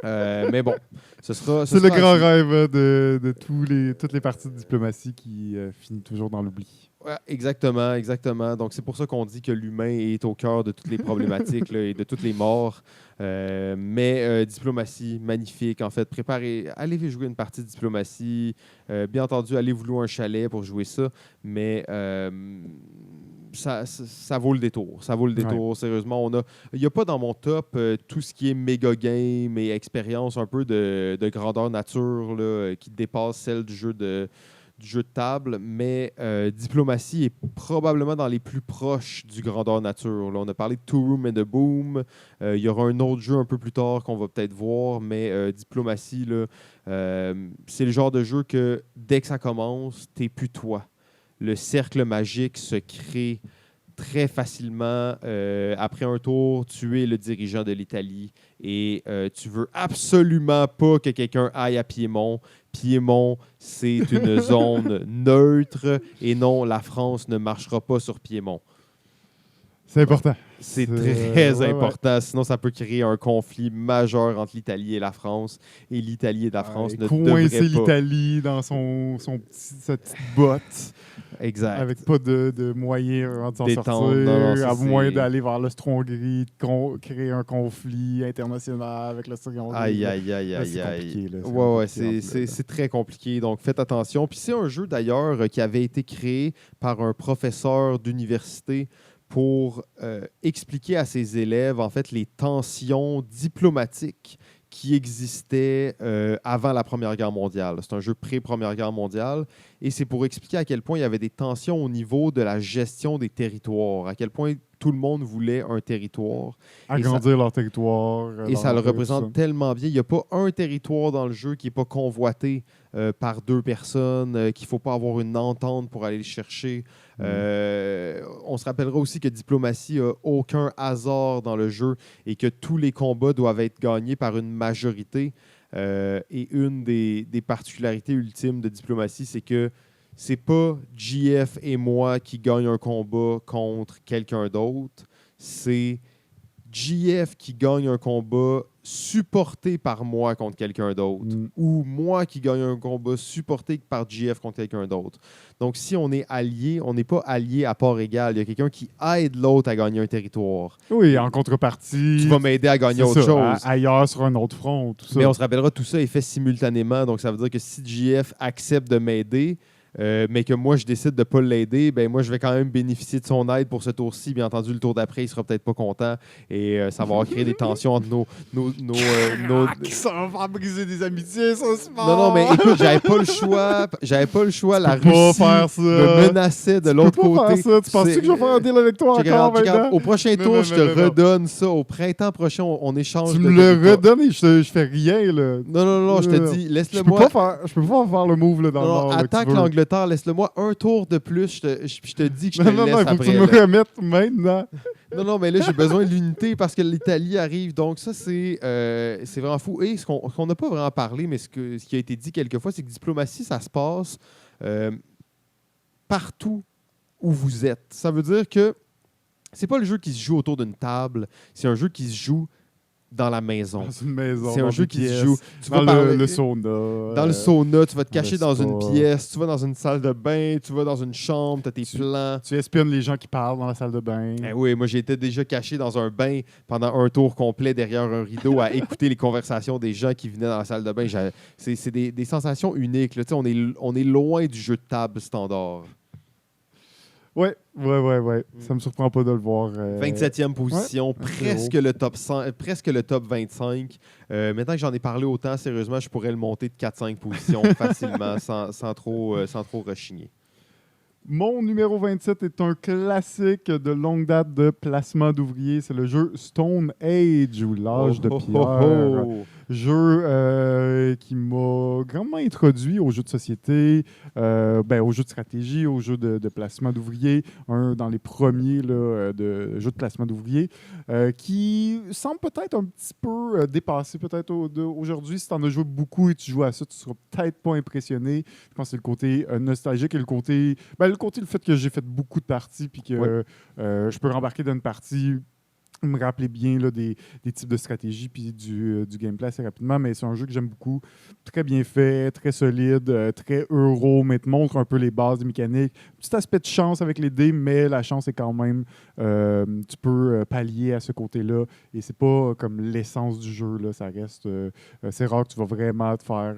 Mais bon, c'est le grand rêve de toutes les parties de diplomatie qui finit toujours dans l'oubli. Ouais, exactement, exactement. Donc, c'est pour ça qu'on dit que l'humain est au cœur de toutes les problématiques là, et de toutes les morts. Mais diplomatie, magnifique. En fait, allez jouer une partie de diplomatie. Bien entendu, allez vous louer un chalet pour jouer ça. Mais ça vaut le détour. Ça vaut le détour, ouais. Sérieusement. Il n'y a pas dans mon top tout ce qui est méga game et expérience un peu de grandeur nature là, qui dépasse celle du jeu de table, mais Diplomatie est probablement dans les plus proches du grandeur nature. Là, on a parlé de Two Room and a Boom. Il y aura un autre jeu un peu plus tard qu'on va peut-être voir, mais Diplomatie, là, c'est le genre de jeu que dès que ça commence, t'es plus toi. Le cercle magique se crée très facilement. Après un tour, tu es le dirigeant de l'Italie et tu veux absolument pas que quelqu'un aille à Piémont. Piémont, c'est une zone neutre et non, la France ne marchera pas sur Piémont. C'est important. C'est très important. Sinon, ça peut créer un conflit majeur entre l'Italie et la France. Et l'Italie et la France ne devraient coincer pas. l'Italie dans sa petite botte. Exact. Avec pas de moyens de s'en Détendre. sortir. Non, ça, à moins c'est- d'aller vers l'Austro-Hongrie, créer un conflit international avec l'Austro-Hongrie. Aïe, aïe, aïe, Là, aïe, c'est aïe. compliqué, là, c'est Ouais, ouais, compliqué rendu là, c'est très compliqué. Donc, faites attention. Puis, c'est un jeu, d'ailleurs, qui avait été créé par un professeur d'université pour expliquer à ses élèves, en fait, les tensions diplomatiques qui existaient avant la Première Guerre mondiale. C'est un jeu pré-Première Guerre mondiale. Et c'est pour expliquer à quel point il y avait des tensions au niveau de la gestion des territoires, à quel point tout le monde voulait un territoire. agrandir leur territoire. Et ça le leur- tout représente ça. tellement bien. Il n'y a pas un territoire dans le jeu qui n'est pas convoité par deux personnes, qu'il ne faut pas avoir une entente pour aller le chercher. On se rappellera aussi que Diplomatie n'a aucun hasard dans le jeu et que tous les combats doivent être gagnés par une majorité. Et une des particularités ultimes de Diplomatie, c'est que c'est pas GF et moi qui gagnent un combat contre quelqu'un d'autre. C'est GF qui gagne un combat supporté par moi contre quelqu'un d'autre, ou moi qui gagne un combat supporté par GF contre quelqu'un d'autre. Donc, si on est allié, on n'est pas allié à part égale. Il y a quelqu'un qui aide l'autre à gagner un territoire. Oui, en contrepartie. Tu vas m'aider à gagner c'est autre ça, chose. ailleurs, sur un autre front. Tout ça. Mais on se rappellera, tout ça est fait simultanément. Donc, ça veut dire que si GF accepte de m'aider, mais que moi, je décide de ne pas l'aider, ben moi, je vais quand même bénéficier de son aide pour ce tour-ci. Bien entendu, le tour d'après, il sera peut-être pas content et ça va créer des tensions entre nos. Ça va faire briser des amitiés, ça se passe. Non, non, mais écoute, j'avais pas le choix. J'avais pas le choix. La peux pas Russie faire ça. me menaçait de l'autre Tu peux pas côté. faire ça. Tu penses-tu que je vais faire un deal avec toi Check, encore regarde, maintenant? au prochain Non, tour, non, je non, te non. redonne ça. Au printemps prochain, on échange Tu de me le territoire. redonnes et je fais rien, là. Non, non, non, je te dis, Je laisse-le peux moi. je peux pas faire le move là, dans Non, le non, nord. là, que tu attaque veux. l'Angleterre, laisse-le-moi un tour de plus, je te dis que je te Non, le non, laisse non, il faut après. que tu me là. remettes maintenant. Non, mais là, j'ai besoin de l'unité parce que l'Italie arrive. Donc, ça, c'est vraiment fou. Et ce qu'on n'a pas vraiment parlé, mais ce qui a été dit quelquefois, c'est que diplomatie, ça se passe partout où vous êtes. Ça veut dire que c'est pas le jeu qui se joue autour d'une table, c'est un jeu qui se joue dans la maison. Dans une maison. C'est un dans jeu une qui se pièce, joue. Tu vas Dans parler- le sauna. Dans le sauna, tu vas te dans le cacher dans une spa. pièce, tu vas dans une salle de bain, tu vas dans une chambre, tu as tes Tu- plans. Tu espionnes les gens qui parlent dans la salle de bain. Eh oui, moi j'étais déjà caché dans un bain pendant un tour complet derrière un rideau à écouter les conversations des gens qui venaient dans la salle de bain. C'est des sensations uniques. Là. Tu sais, on est loin du jeu de table standard. Ouais. Ça me surprend pas de le voir. 27e position, ouais, presque le top 100, presque le top 25. Maintenant que j'en ai parlé autant, sérieusement, je pourrais le monter de 4-5 positions facilement, sans trop rechigner. Mon numéro 27 est un classique de longue date de placement d'ouvriers. C'est le jeu Stone Age ou l'âge de pierre. Jeu qui m'a grandement introduit aux jeux de société, aux jeux de stratégie, aux jeux de placement d'ouvriers. Un dans les premiers là, de jeux de placement d'ouvriers qui semble peut-être un petit peu dépassé peut-être aujourd'hui. Si tu en as joué beaucoup et tu joues à ça, tu ne seras peut-être pas impressionné. Je pense que c'est le côté nostalgique et le fait que j'ai fait beaucoup de parties puis que je peux rembarquer dans une partie me rappeler bien là, des types de stratégies puis du gameplay assez rapidement, mais c'est un jeu que j'aime beaucoup. Très bien fait, très solide, très euro, mais te montre un peu les bases des mécaniques. Petit aspect de chance avec les dés, mais la chance est quand même... tu peux pallier à ce côté-là et c'est pas comme l'essence du jeu. Là, ça reste... c'est rare que tu vas vraiment te faire...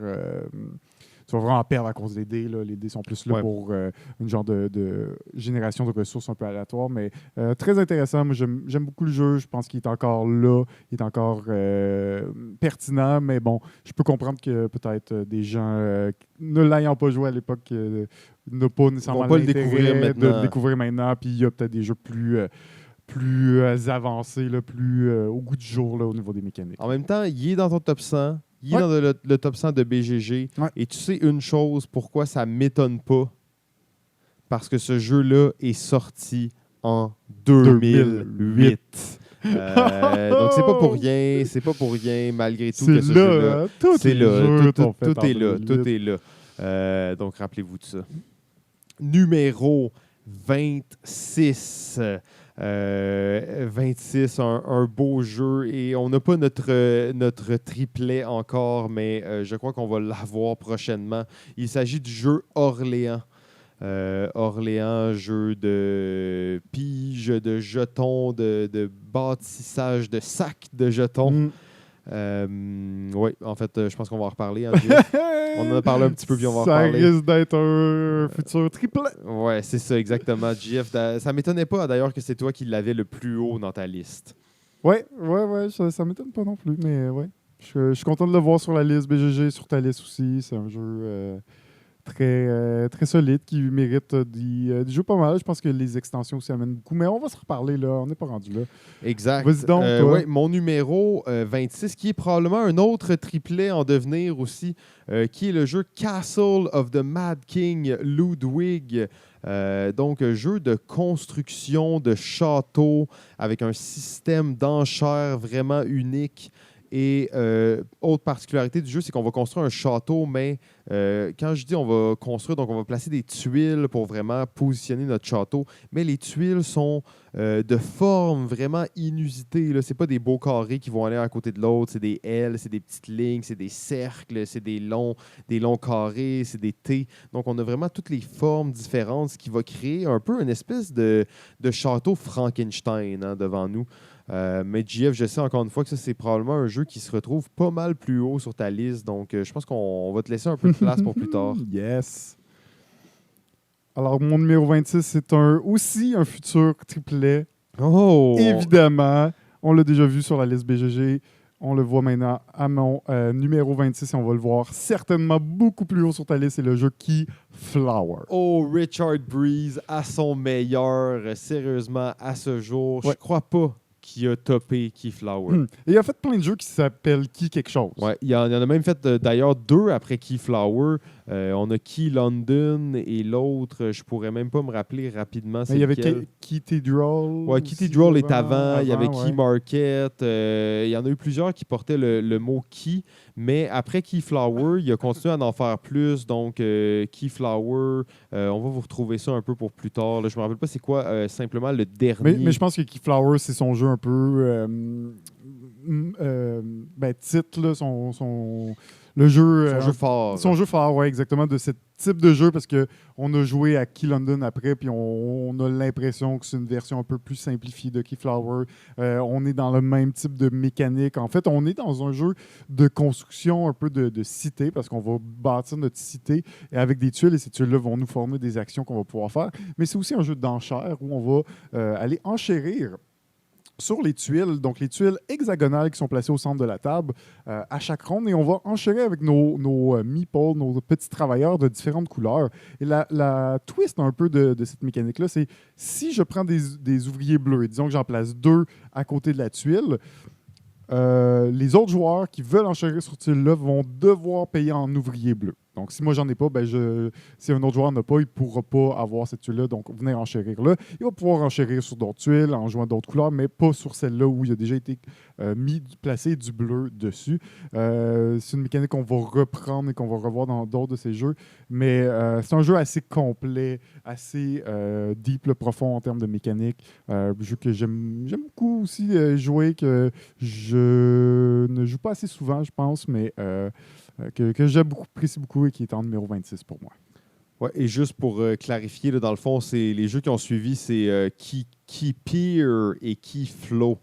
tu vas vraiment perdre à cause des dés. Là. Les dés sont plus là pour une genre de génération de ressources un peu aléatoire, mais très intéressant. Moi, j'aime beaucoup le jeu. Je pense qu'il est encore là. Il est encore pertinent, mais bon, je peux comprendre que peut-être des gens ne l'ayant pas joué à l'époque n'ont pas nécessairement pas le l'intérêt découvrir de maintenant. le découvrir maintenant. Puis il y a peut-être des jeux plus avancés, là, plus au goût du jour là, au niveau des mécaniques. En même temps, il est dans ton top 100. Il est Ouais. dans le top 100 de BGG. Ouais. Et tu sais une chose, pourquoi ça ne m'étonne pas? Parce que ce jeu-là est sorti en 2008. Donc, c'est pas pour rien. C'est pas pour rien, malgré tout, que ce jeu-là... hein, tous C'est les là. jeux Tout sont faits en est là. 2008. Tout est là. Donc, rappelez-vous de ça. Numéro 26. 26, un beau jeu. Et on n'a pas notre triplet encore, mais je crois qu'on va l'avoir prochainement. Il s'agit du jeu Orléans. Orléans, jeu de pige, de jetons, de bâtissage, de sacs de jetons. Oui, en fait, je pense qu'on va en reparler. Hein, Jeff. On en a parlé un petit peu, puis on va en reparler. Ça risque d'être un futur triplet. Ouais, c'est ça, exactement. Jeff, ça m'étonnait pas d'ailleurs que c'est toi qui l'avais le plus haut dans ta liste. Ouais, ça m'étonne pas non plus, mais ouais. Je suis content de le voir sur la liste BGG, sur ta liste aussi. C'est un jeu très solide qui mérite d'y jouer pas mal. Je pense que les extensions aussi amènent beaucoup, mais on va se reparler là. On n'est pas rendu là. Exact. Vas-y donc, toi. Ouais, mon numéro 26, qui est probablement un autre triplet en devenir aussi, qui est le jeu Castle of the Mad King Ludwig. Donc, jeu de construction de château avec un système d'enchères vraiment unique. Et autre particularité du jeu, c'est qu'on va construire un château, mais quand je dis on va construire, donc on va placer des tuiles pour vraiment positionner notre château, mais les tuiles sont de forme vraiment inusitée. Ce n'est pas des beaux carrés qui vont aller à côté de l'autre, c'est des L, c'est des petites lignes, c'est des cercles, c'est des longs carrés, c'est des T. Donc on a vraiment toutes les formes différentes, ce qui va créer un peu une espèce de château Frankenstein devant nous. Mais JF, je sais encore une fois que ça, c'est probablement un jeu qui se retrouve pas mal plus haut sur ta liste. Donc, je pense qu'on va te laisser un peu de place pour plus tard. Yes. Alors, mon numéro 26, c'est aussi un futur triplet. Oh! Évidemment, on l'a déjà vu sur la liste BGG. On le voit maintenant à mon numéro 26 et on va le voir certainement beaucoup plus haut sur ta liste. C'est le jeu Keyflower. Oh, Richard Breeze à son meilleur, sérieusement, à ce jour. Ouais. Je crois pas qui a topé Keyflower. Et il a fait plein de jeux qui s'appellent Key quelque chose. Ouais, il y en a même fait d'ailleurs 2 après Keyflower. On a Key London et l'autre, je pourrais même pas me rappeler rapidement. Il y avait Cathedral. Ouais, Cathedral est avant. Il y avait Key Market. Il y en a eu plusieurs qui portaient le mot Key. Mais après Keyflower, il a continué à en faire plus. Donc, Keyflower, on va vous retrouver ça un peu pour plus tard. Là, je me rappelle pas c'est quoi simplement le dernier. Mais je pense que Keyflower, c'est son jeu un peu titre, là, le jeu, son jeu fort. Son jeu fort, oui, exactement, de ce type de jeu, parce qu'on a joué à Key London après, puis on a l'impression que c'est une version un peu plus simplifiée de Keyflower. On est dans le même type de mécanique. En fait, on est dans un jeu de construction un peu de cité, parce qu'on va bâtir notre cité avec des tuiles, et ces tuiles-là vont nous former des actions qu'on va pouvoir faire. Mais c'est aussi un jeu d'enchères où on va aller enchérir sur les tuiles, donc les tuiles hexagonales qui sont placées au centre de la table à chaque ronde, et on va enchérir avec nos meeples, nos petits travailleurs de différentes couleurs. Et la twist un peu de cette mécanique-là, c'est si je prends des ouvriers bleus, et disons que j'en place 2 à côté de la tuile, les autres joueurs qui veulent enchérir sur cette tuile-là vont devoir payer en ouvriers bleus. Donc, si moi, j'en ai pas, si un autre joueur n'en a pas, il ne pourra pas avoir cette tuile-là, donc venir enchérir là. Il va pouvoir enchérir sur d'autres tuiles en jouant d'autres couleurs, mais pas sur celle-là où il a déjà été placé du bleu dessus. C'est une mécanique qu'on va reprendre et qu'on va revoir dans d'autres de ces jeux, mais c'est un jeu assez complet, assez deep, profond en termes de mécanique. Jeu que j'aime beaucoup aussi jouer, que je ne joue pas assez souvent, je pense, mais que j'apprécie beaucoup et qui est en numéro 26 pour moi. Ouais, et juste pour clarifier, là, dans le fond, c'est les jeux qui ont suivi, c'est Keypeer et Keyflow.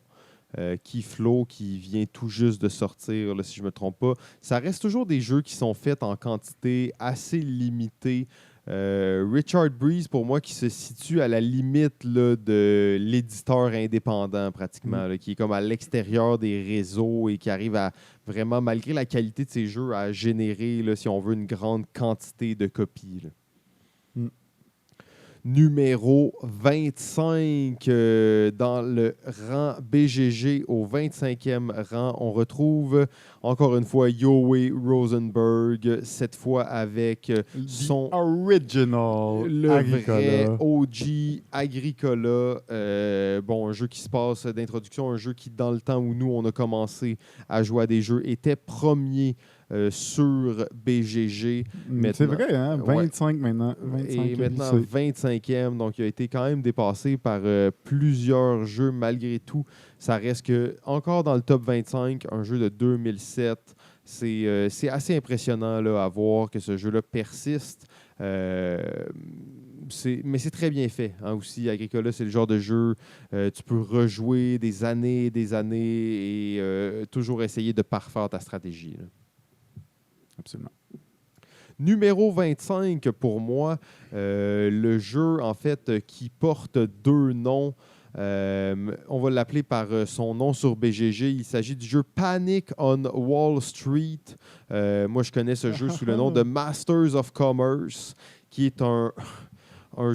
Keyflow qui vient tout juste de sortir, là, si je ne me trompe pas. Ça reste toujours des jeux qui sont faits en quantité assez limitée. Richard Breeze, pour moi, qui se situe à la limite là, de l'éditeur indépendant, pratiquement, là, qui est comme à l'extérieur des réseaux et qui arrive à vraiment, malgré la qualité de ses jeux, à générer, là, si on veut, une grande quantité de copies. Là. Numéro 25 dans le rang BGG, au 25e rang, on retrouve encore une fois Yohei Rosenberg, cette fois avec son original le Agricola. Vrai OG Agricola. Un jeu qui se passe d'introduction, un jeu qui, dans le temps où nous, on a commencé à jouer à des jeux, était premier sur BGG. C'est vrai, hein? 25 maintenant. 25 et maintenant lycée. 25e, donc il a été quand même dépassé par plusieurs jeux malgré tout. Ça reste que encore dans le top 25, un jeu de 2007. C'est assez impressionnant là, à voir que ce jeu-là persiste. Mais c'est très bien fait hein, aussi. Agricola, c'est le genre de jeu, tu peux rejouer des années et toujours essayer de parfaire ta stratégie. Là. Absolument. Numéro 25 pour moi, le jeu en fait qui porte deux noms. On va l'appeler par son nom sur BGG. Il s'agit du jeu Panic on Wall Street. Moi, je connais ce jeu sous le nom de Masters of Commerce, qui est un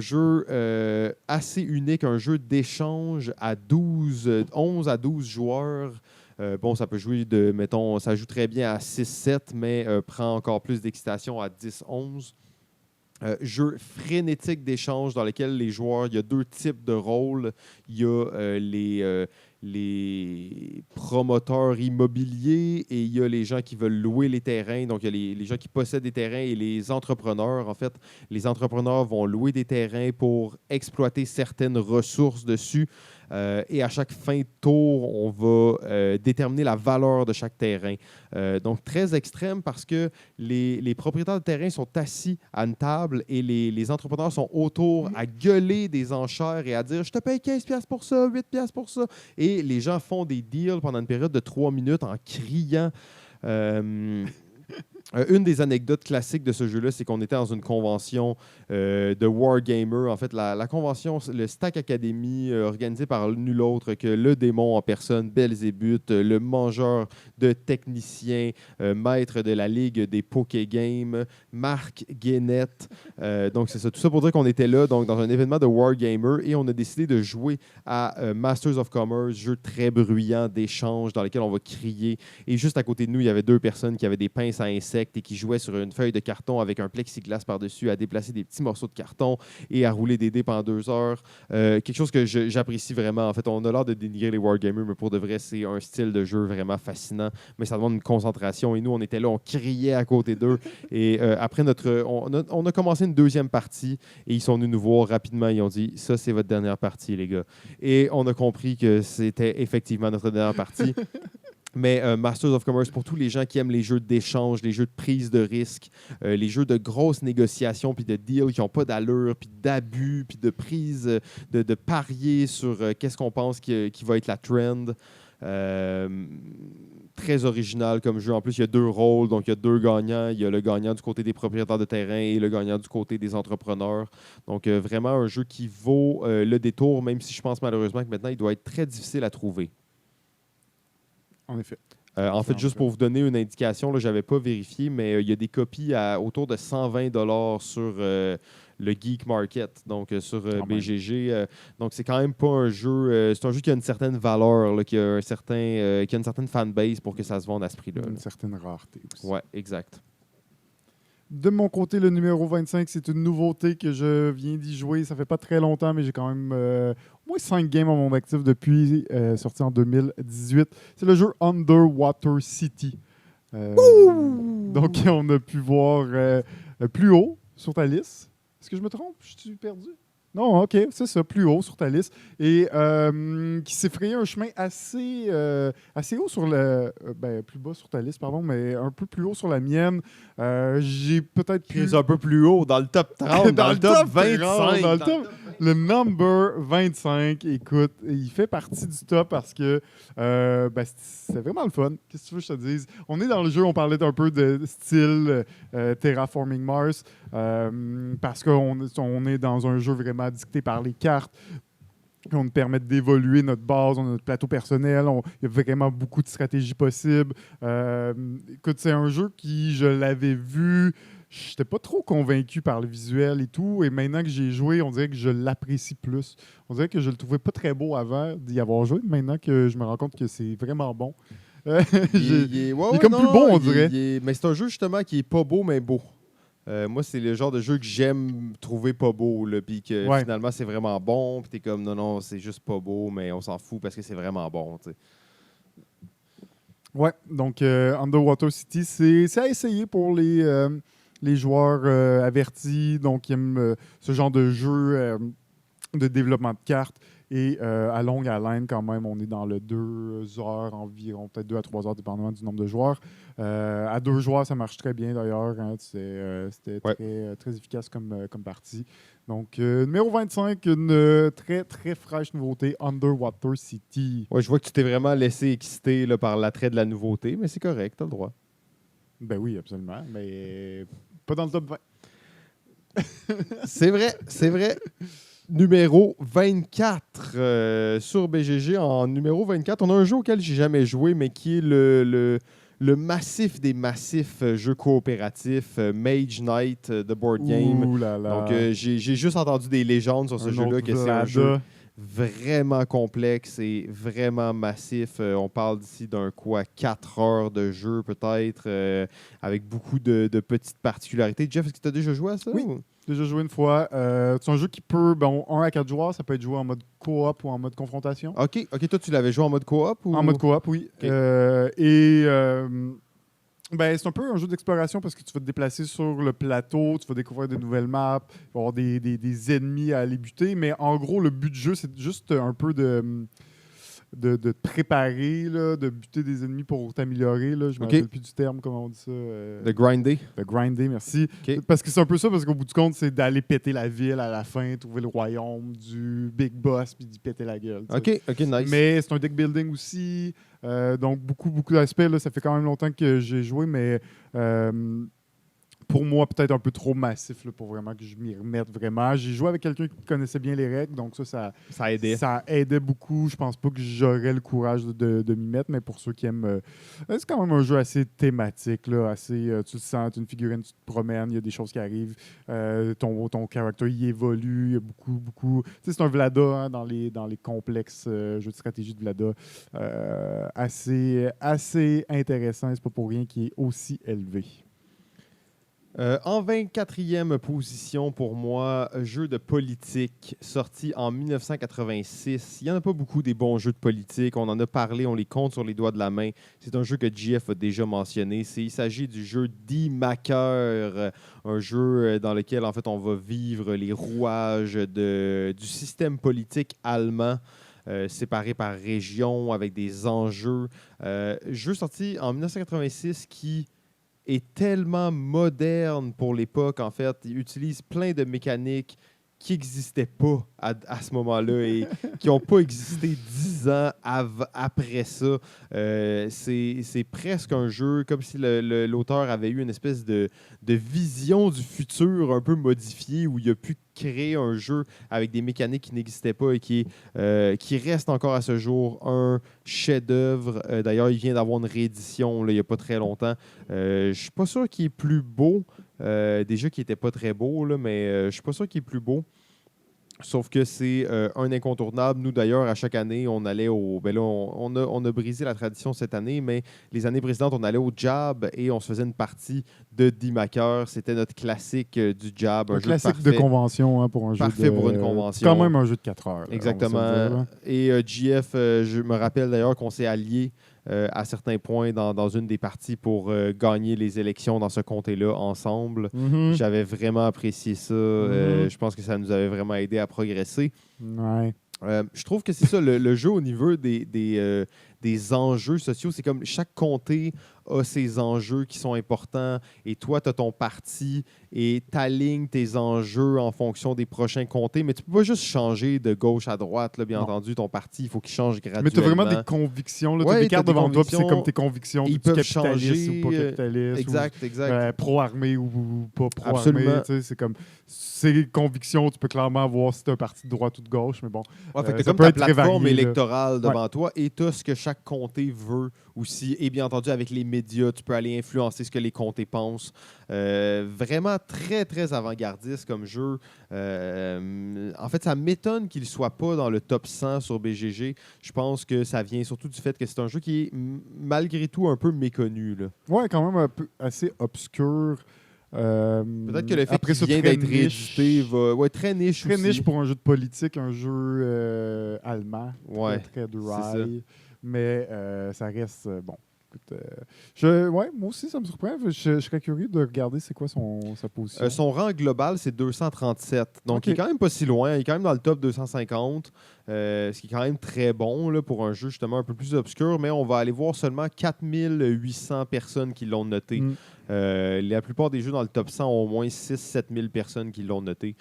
jeu assez unique, un jeu d'échange à 11 à 12 joueurs. Bon, ça peut jouer mettons, ça joue très bien à 6-7, mais prend encore plus d'excitation à 10-11. Jeu frénétique d'échange dans lequel les joueurs, il y a deux types de rôles. Il y a les promoteurs immobiliers et il y a les gens qui veulent louer les terrains. Donc, il y a les gens qui possèdent des terrains et les entrepreneurs. En fait, les entrepreneurs vont louer des terrains pour exploiter certaines ressources dessus. Et à chaque fin de tour, on va déterminer la valeur de chaque terrain. Donc, très extrême parce que les propriétaires de terrain sont assis à une table et les entrepreneurs sont autour à gueuler des enchères et à dire « Je te paye 15$ pour ça, 8$ pour ça. » Et les gens font des deals pendant une période de 3 minutes en criant. Une des anecdotes classiques de ce jeu-là, c'est qu'on était dans une convention de Wargamer. En fait, la convention, le Stack Academy, organisée par nul autre que le démon en personne, Belzébuth, le mangeur de techniciens, maître de la ligue des Pokégames, Marc Guénette. Donc, c'est ça. Tout ça pour dire qu'on était là, donc, dans un événement de Wargamer, et on a décidé de jouer à Masters of Commerce, jeu très bruyant d'échange dans lequel on va crier. Et juste à côté de nous, il y avait deux personnes qui avaient des pinces à insectes et qui jouaient sur une feuille de carton avec un plexiglas par-dessus à déplacer des petits morceaux de carton et à rouler des dés pendant 2 heures. Quelque chose que j'apprécie vraiment. En fait, on a l'air de dénigrer les wargamers, mais pour de vrai, c'est un style de jeu vraiment fascinant. Mais ça demande une concentration. Et nous, on était là, on criait à côté d'eux. Et après, on a commencé une deuxième partie et ils sont venus nous voir rapidement. Ils ont dit « Ça, c'est votre dernière partie, les gars. » Et on a compris que c'était effectivement notre dernière partie. Mais Masters of Commerce, pour tous les gens qui aiment les jeux d'échange, les jeux de prise de risque, les jeux de grosses négociations, puis de deals qui n'ont pas d'allure, puis d'abus, puis de prise, de parier sur qu'est-ce qu'on pense qui va être la trend. Très original comme jeu. En plus, il y a 2 rôles, donc il y a 2 gagnants. Il y a le gagnant du côté des propriétaires de terrain et le gagnant du côté des entrepreneurs. Donc, vraiment un jeu qui vaut le détour, même si je pense malheureusement que maintenant, il doit être très difficile à trouver. En effet. En fait, juste pour vous donner une indication, je n'avais pas vérifié, mais il y a des copies autour de 120$ sur le Geek Market, donc sur BGG. Donc, c'est quand même pas un jeu. C'est un jeu qui a une certaine valeur, là, qui a une certaine fanbase pour que ça se vende à ce prix-là. Une certaine rareté aussi. Oui, exact. De mon côté, le numéro 25, c'est une nouveauté que je viens d'y jouer. Ça fait pas très longtemps, mais j'ai quand même au moins 5 games à mon actif depuis, sorti en 2018. C'est le jeu Underwater City. Donc, on a pu voir plus haut sur ta liste. Est-ce que je me trompe? Je suis perdu? Non, OK, c'est ça, plus haut sur ta liste. Et qui s'est frayé un chemin assez haut sur le... plus bas sur ta liste, pardon, mais un peu plus haut sur la mienne. J'ai peut-être pu... Un peu plus haut, dans le top 30, dans le top 25. Le number 25, écoute, il fait partie du top parce que c'est vraiment le fun. Qu'est-ce que tu veux que je te dise? On est dans le jeu, on parlait un peu de style Terraforming Mars parce qu'on est dans un jeu vraiment dicté par les cartes. On nous permet d'évoluer notre base, on a notre plateau personnel, il y a vraiment beaucoup de stratégies possibles. Écoute, c'est un jeu qui, je l'avais vu, je n'étais pas trop convaincu par le visuel et tout, et maintenant que j'ai joué, on dirait que je l'apprécie plus. On dirait que je le trouvais pas très beau avant d'y avoir joué, maintenant que je me rends compte que c'est vraiment bon. Il est comme plus beau, on dirait. Mais c'est un jeu justement qui est pas beau, mais beau. Moi, c'est le genre de jeu que j'aime trouver pas beau, puis que finalement c'est vraiment bon, puis t'es comme non, c'est juste pas beau, mais on s'en fout parce que c'est vraiment bon. T'sais. Ouais, donc Underwater City, c'est à essayer pour les joueurs avertis, donc qui aiment ce genre de jeu de développement de cartes. Et à longue haleine, quand même, on est dans le 2 heures environ, peut-être 2 à 3 heures, dépendamment du nombre de joueurs. À 2 joueurs, ça marche très bien d'ailleurs. Hein, c'était Ouais. très efficace comme partie. Donc, numéro 25, une très, très fraîche nouveauté, Underwater City. Ouais, je vois que tu t'es vraiment laissé exciter là, par l'attrait de la nouveauté, mais c'est correct, t'as le droit. Ben oui, absolument, mais pas dans le top 20. C'est vrai, c'est vrai. Numéro 24 sur BGG. En numéro 24, on a un jeu auquel j'ai jamais joué, mais qui est le massif des massifs jeux coopératifs, Mage Knight, The Board Game. Ouh là là. Donc, j'ai juste entendu des légendes sur ce Un jeu-là, autre que c'est un Vlada. jeu vraiment complexe et vraiment massif. On parle d'ici d'un 4 heures de jeu peut-être, avec beaucoup de petites particularités. Jeff, est-ce que tu as déjà joué à ça? Oui. ou- Déjà joué une fois. C'est un jeu qui peut, 1 à 4 joueurs, ça peut être joué en mode coop ou en mode confrontation. OK, toi, tu l'avais joué en mode coop? Ou... En mode coop, oui. Ok. C'est un peu un jeu d'exploration parce que tu vas te déplacer sur le plateau, tu vas découvrir de nouvelles maps, il va y avoir des ennemis à aller buter, mais en gros, le but du jeu, c'est juste un peu de te préparer, là, de buter des ennemis pour t'améliorer. Là. Je ne me Ok. rappelle plus du terme, comment on dit ça. De grinder? De grinder, merci. Ok. Parce que c'est un peu ça, parce qu'au bout du compte, c'est d'aller péter la ville à la fin, trouver le royaume du big boss, puis d'y péter la gueule. tu sais. OK, nice. Mais c'est un deck building aussi. Donc, beaucoup d'aspects. Là. Ça fait quand même longtemps que j'ai joué, mais pour moi, peut-être un peu trop massif là, pour vraiment que je m'y remette vraiment. J'ai joué avec quelqu'un qui connaissait bien les règles, donc ça aidait. ça aidait beaucoup. Je pense pas que j'aurais le courage de m'y mettre, mais pour ceux qui aiment... c'est quand même un jeu assez thématique, là, assez, tu le sens, tu es une figurine, tu te promènes, il y a des choses qui arrivent, ton caractère y évolue, il y a beaucoup... Tu sais, c'est un Vlada hein, dans les complexes jeux de stratégie de Vlada. Assez intéressant, c'est pas pour rien qu'il est aussi élevé. En 24e position pour moi, jeu de politique sorti en 1986. Il n'y en a pas beaucoup des bons jeux de politique. On en a parlé, on les compte sur les doigts de la main. C'est un jeu que JF a déjà mentionné. Il s'agit du jeu Die Maker, un jeu dans lequel en fait on va vivre les rouages du système politique allemand. Séparé par région avec des enjeux. Jeu sorti en 1986 qui est tellement moderne pour l'époque, en fait. Il utilise plein de mécaniques qui n'existaient pas à ce moment-là et qui n'ont pas existé 10 ans après ça. C'est presque un jeu comme si l'auteur avait eu une espèce de vision du futur un peu modifiée où il a pu créer un jeu avec des mécaniques qui n'existaient pas et qui reste encore à ce jour un chef-d'œuvre. D'ailleurs, il vient d'avoir une réédition là, il n'y a pas très longtemps. Je ne suis pas sûr qu'il est plus beau. Déjà qu'il n'était pas très beau, là, mais je suis pas sûr qu'il est plus beau. Sauf que c'est un incontournable. Nous, d'ailleurs, à chaque année, on allait au... Ben là, on a brisé la tradition cette année, mais les années précédentes, on allait au Jab et on se faisait une partie de Die Maker. C'était notre classique du Jab. Un jeu classique parfait. de convention hein, pour un jeu Parfait de... pour une convention. Quand même un jeu de 4 heures. Là, exactement. on va se le dire, là. Et JF, je me rappelle d'ailleurs qu'on s'est alliés à certains points dans une des parties pour gagner les élections dans ce comté-là ensemble. Mhm. J'avais vraiment apprécié ça. Je pense que ça nous avait vraiment aidé à progresser. Ouais. Je trouve que c'est ça, le jeu au niveau des enjeux sociaux. C'est comme chaque comté a ses enjeux qui sont importants et toi, tu as ton parti et tu alignes tes enjeux en fonction des prochains comtés. Mais tu peux pas juste changer de gauche à droite, là, bien Non. entendu. Ton parti, il faut qu'il change graduellement. Mais tu as vraiment des convictions. Tu as Ouais, des cartes t'as des devant toi, puis c'est convictions. comme tes convictions. Ils tu peuvent capitaliste changer, ou pas capitaliste. Exact. Pro-armée ou pas pro-armée. Absolument. Tu sais, c'est comme... Ces convictions, tu peux clairement voir si tu un parti de droite ou de gauche, mais bon. Ouais, fait que t'as ça comme peut ta être très plateforme varié, là. électorale devant toi et tu as ce que chaque comté veut aussi. Et bien entendu, avec les médias, tu peux aller influencer ce que les comtés pensent. Vraiment très, très avant-gardiste comme jeu. En fait, ça m'étonne qu'il ne soit pas dans le top 100 sur BGG. Je pense que ça vient surtout du fait que c'est un jeu qui est malgré tout un peu méconnu. Là. Ouais, quand même un peu assez obscur. Peut-être que le fait après qu'il ça, vient très d'être niche. réédité va... Ouais, très niche Très aussi. niche pour un jeu de politique, un jeu allemand. Ouais, Très c'est ça. dry. Mais ça reste bon. écoute, ouais, moi aussi, ça me surprend. Je serais curieux de regarder c'est quoi sa position. Son rang global, c'est 237. Donc, Ok. il est quand même pas si loin. Il est quand même dans le top 250, ce qui est quand même très bon là, pour un jeu justement un peu plus obscur. Mais on va aller voir seulement 4800 personnes qui l'ont noté. Mm. La plupart des jeux dans le top 100 ont au moins 6-7 000 personnes qui l'ont noté.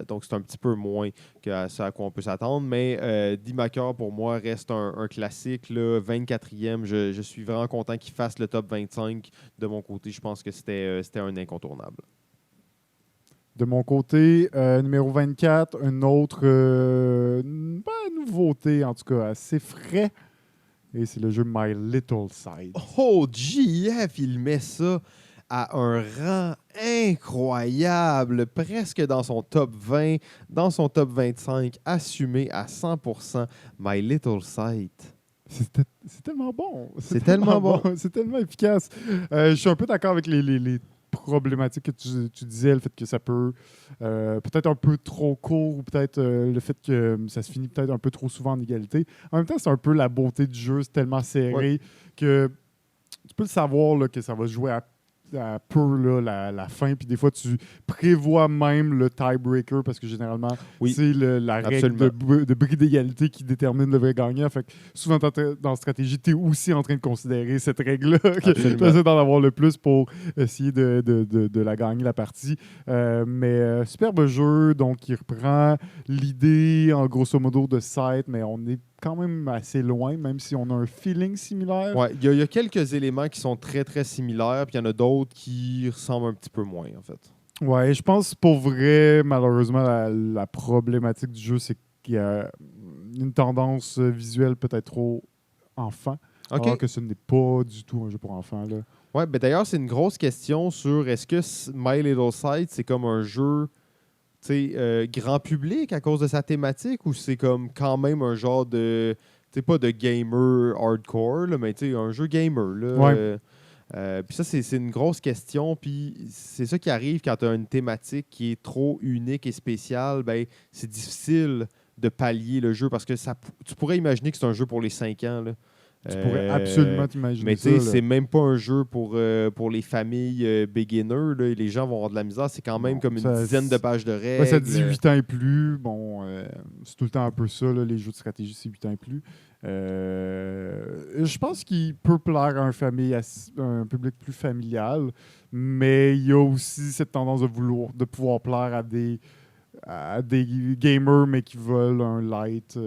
Donc, c'est un petit peu moins que ce à quoi on peut s'attendre. Mais D-Maker, pour moi, reste un classique. Là, 24e. Je suis vraiment content qu'il fasse le top 25. De mon côté, je pense que c'était un incontournable. De mon côté, numéro 24, une autre nouveauté, en tout cas, assez frais. Et c'est le jeu My Little Sides. Oh, JF, il met ça à un rang incroyable, presque dans son top 20, dans son top 25, assumé à 100%. My Little Sight. C'est tellement bon. C'est tellement bon. C'est tellement efficace. Je suis un peu d'accord avec les problématiques que tu disais, le fait que ça peut peut-être un peu trop court ou peut-être le fait que ça se finit peut-être un peu trop souvent en égalité. En même temps, c'est un peu la beauté du jeu, c'est tellement serré que tu peux le savoir là, que ça va se jouer à peu là, la fin. Puis des fois, tu prévois même le tiebreaker parce que généralement, c'est la règle de bris d'égalité qui détermine le vrai gagnant. Fait que souvent, dans la stratégie, tu es aussi en train de considérer cette règle-là. Tu essaies d'en avoir le plus pour essayer de la gagner, la partie. Mais superbe jeu. Donc, il reprend l'idée, en grosso modo, de Scythe, mais on est quand même assez loin, même si on a un feeling similaire. Ouais, il y a quelques éléments qui sont très, très similaires, puis il y en a d'autres qui ressemblent un petit peu moins, en fait. Ouais, je pense pour vrai, malheureusement, la problématique du jeu, c'est qu'il y a une tendance visuelle peut-être trop enfant, alors que ce n'est pas du tout un jeu pour enfants. Là. Ouais, ben d'ailleurs, c'est une grosse question sur est-ce que My Little Sight, c'est comme un jeu grand public à cause de sa thématique ou c'est comme quand même un genre de, pas de gamer hardcore, là, mais un jeu gamer. Là, ouais. Puis ça, c'est une grosse question. Puis c'est ça qui arrive quand tu as une thématique qui est trop unique et spéciale. Ben, c'est difficile de pallier le jeu parce que tu pourrais imaginer que c'est un jeu pour les 5 ans. Là. Tu pourrais absolument t'imaginer ça. Mais c'est même pas un jeu pour les familles beginners. Là. Les gens vont avoir de la misère. C'est quand même comme une dizaine de pages de règles. Ouais, ça dit 8 ans et plus. Bon, c'est tout le temps un peu ça. Là, les jeux de stratégie, c'est 8 ans et plus. Je pense qu'il peut plaire à un public plus familial, mais il y a aussi cette tendance de pouvoir plaire à des gamers, mais qui veulent un light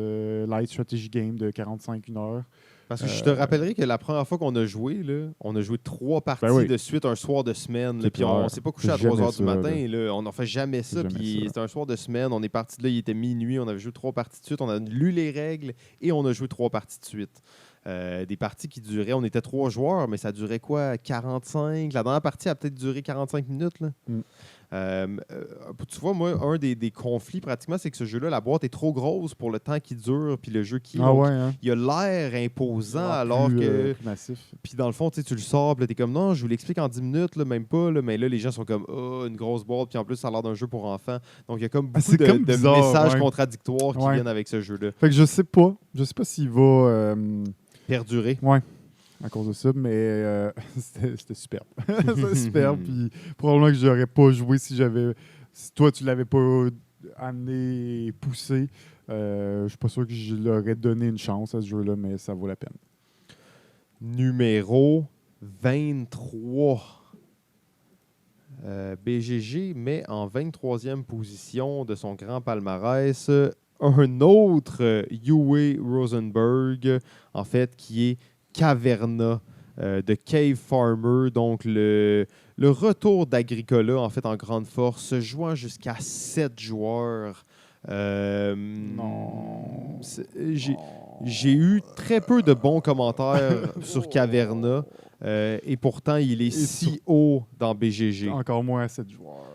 strategy game de 45 heures. Parce que je te rappellerai que la première fois qu'on a joué, là, on a joué 3 parties de suite un soir de semaine. Puis on s'est pas couché à 3 h du matin. Là. On n'en fait jamais ça. Puis c'était un soir de semaine. On est parti de là, il était minuit. On avait joué 3 parties de suite. On a lu les règles et on a joué 3 parties de suite. Des parties qui duraient, on était 3 joueurs, mais ça durait quoi, 45? La dernière partie a peut-être duré 45 minutes. Là. Tu vois, moi, un des conflits pratiquement, c'est que ce jeu-là, la boîte est trop grosse pour le temps qui dure, puis le jeu qui... Il a l'air imposant, alors que... Puis dans le fond, tu le sors, puis t'es comme, non, je vous l'explique en 10 minutes, là, même pas, là, mais là, les gens sont comme, oh, une grosse boîte, puis en plus, ça a l'air d'un jeu pour enfants. Donc, il y a comme beaucoup de messages contradictoires qui viennent avec ce jeu-là. Fait que je sais pas s'il va... perdurer. Ouais. À cause de ça, mais c'était superbe. C'était superbe, puis probablement que j'aurais pas joué si toi, tu l'avais pas amené et poussé. Je suis pas sûr que je l'aurais donné une chance à ce jeu-là, mais ça vaut la peine. Numéro 23. BGG met en 23e position de son grand palmarès un autre Uwe Rosenberg, en fait, qui est Caverna de Cave Farmer, donc le retour d'Agricola en fait en grande force, jouant jusqu'à 7 joueurs. Non. J'ai eu très peu de bons commentaires sur Caverna et pourtant il est si haut dans BGG. Encore moins à 7 joueurs.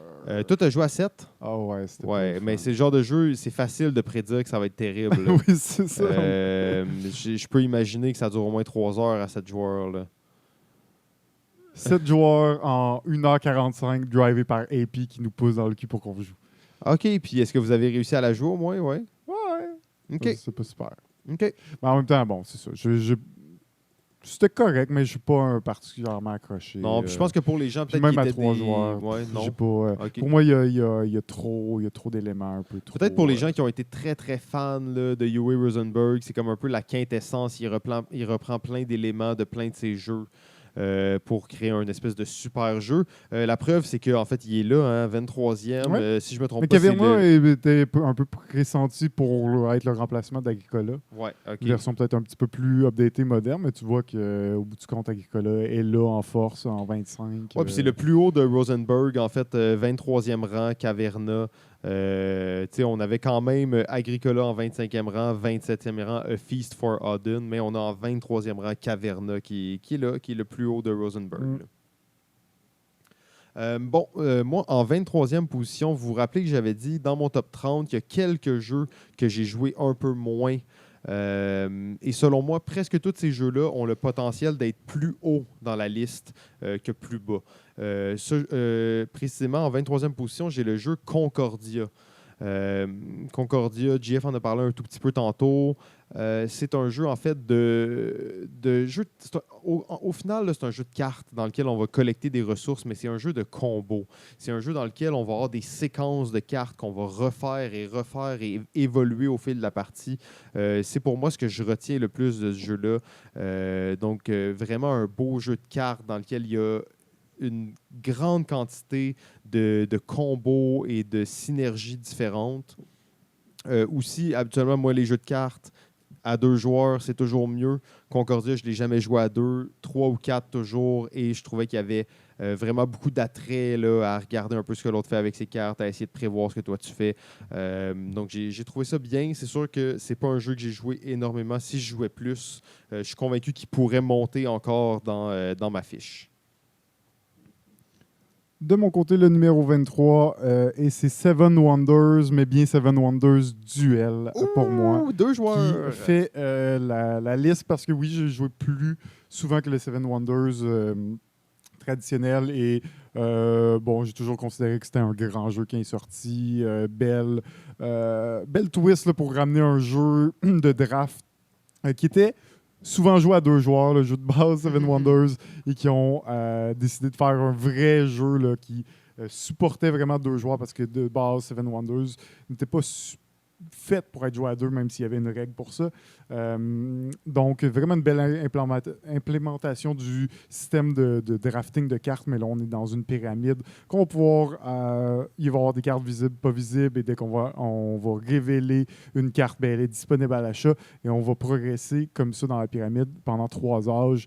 Toi, tu as joué à 7? Ah ouais, c'était ouais, mais c'est le genre de jeu, c'est facile de prédire que ça va être terrible. oui, c'est ça. Je peux imaginer que ça dure au moins 3 heures à 7 joueurs. Là. 7 joueurs en 1h45 drivé par AP qui nous pousse dans le cul pour qu'on joue. OK, puis est-ce que vous avez réussi à la jouer au moins? Ouais. Ouais. OK. C'est pas super. OK. Mais en même temps, bon, c'est ça. C'était correct, mais je suis pas particulièrement accroché. Non, puis je pense que pour les gens, puis peut-être même qui à étaient 3 joueurs, Ouais, non. j'ai pas, OK. pour moi, il y a trop d'éléments un peu trop. Peut-être pour les gens qui ont été très, très fans là, de Uwe Rosenberg, c'est comme un peu la quintessence. Il reprend plein d'éléments de plein de ses jeux pour créer un espèce de super jeu. La preuve, c'est qu'en fait, il est là, hein, 23e. Ouais. Si je me trompe Mais pas, c'est Caverna le... était un peu pressenti pour être le remplacement d'Agricola. Ouais, OK. Une version peut-être un petit peu plus updatée, moderne, mais tu vois qu'au bout du compte, Agricola est là en force, en 25. Ouais, puis c'est le plus haut de Rosenberg, en fait, 23e rang, Caverna. Tu sais, on avait quand même Agricola en 25e rang, 27e rang, A Feast for Odin, mais on a en 23e rang Caverna qui est là, qui est le plus haut de Rosenberg. Là. Moi, en 23e position, vous vous rappelez que j'avais dit dans mon top 30, il y a quelques jeux que j'ai joué un peu moins. Et selon moi, presque tous ces jeux-là ont le potentiel d'être plus haut dans la liste que plus bas. Précisément, en 23e position, j'ai le jeu Concordia. Concordia, JF en a parlé un tout petit peu tantôt. C'est un jeu, en fait, de jeu. Au final, là, c'est un jeu de cartes dans lequel on va collecter des ressources, mais c'est un jeu de combo. C'est un jeu dans lequel on va avoir des séquences de cartes qu'on va refaire et évoluer au fil de la partie. C'est pour moi ce que je retiens le plus de ce jeu-là. Donc, vraiment un beau jeu de cartes dans lequel il y a une grande quantité de combos et de synergies différentes. Aussi, habituellement, moi, les jeux de cartes à 2 joueurs, c'est toujours mieux. Concordia, je ne l'ai jamais joué à 2, 3 ou 4 toujours, et je trouvais qu'il y avait vraiment beaucoup d'attrait là, à regarder un peu ce que l'autre fait avec ses cartes, à essayer de prévoir ce que toi tu fais. Donc j'ai trouvé ça bien. C'est sûr que c'est pas un jeu que j'ai joué énormément. Si je jouais plus, je suis convaincu qu'il pourrait monter encore dans ma fiche. De mon côté, le numéro 23, et c'est Seven Wonders, mais bien Seven Wonders Duel pour moi. Ouh, 2 joueurs! Qui fait la liste parce que oui, j'ai joué plus souvent que le Seven Wonders traditionnel et bon, j'ai toujours considéré que c'était un grand jeu qui est sorti. Belle twist là, pour ramener un jeu de draft qui était souvent joué à 2 joueurs, le jeu de base Seven Wonders, et qui ont décidé de faire un vrai jeu là, qui supportait vraiment 2 joueurs parce que de base, Seven Wonders n'était pas faite pour être joué à 2, même s'il y avait une règle pour ça. Donc, vraiment une belle implémentation du système de drafting de cartes, mais là, on est dans une pyramide qu'on va pouvoir... il va y avoir des cartes visibles, pas visibles, et dès on va révéler une carte, ben, elle est disponible à l'achat, et on va progresser comme ça dans la pyramide pendant 3 âges.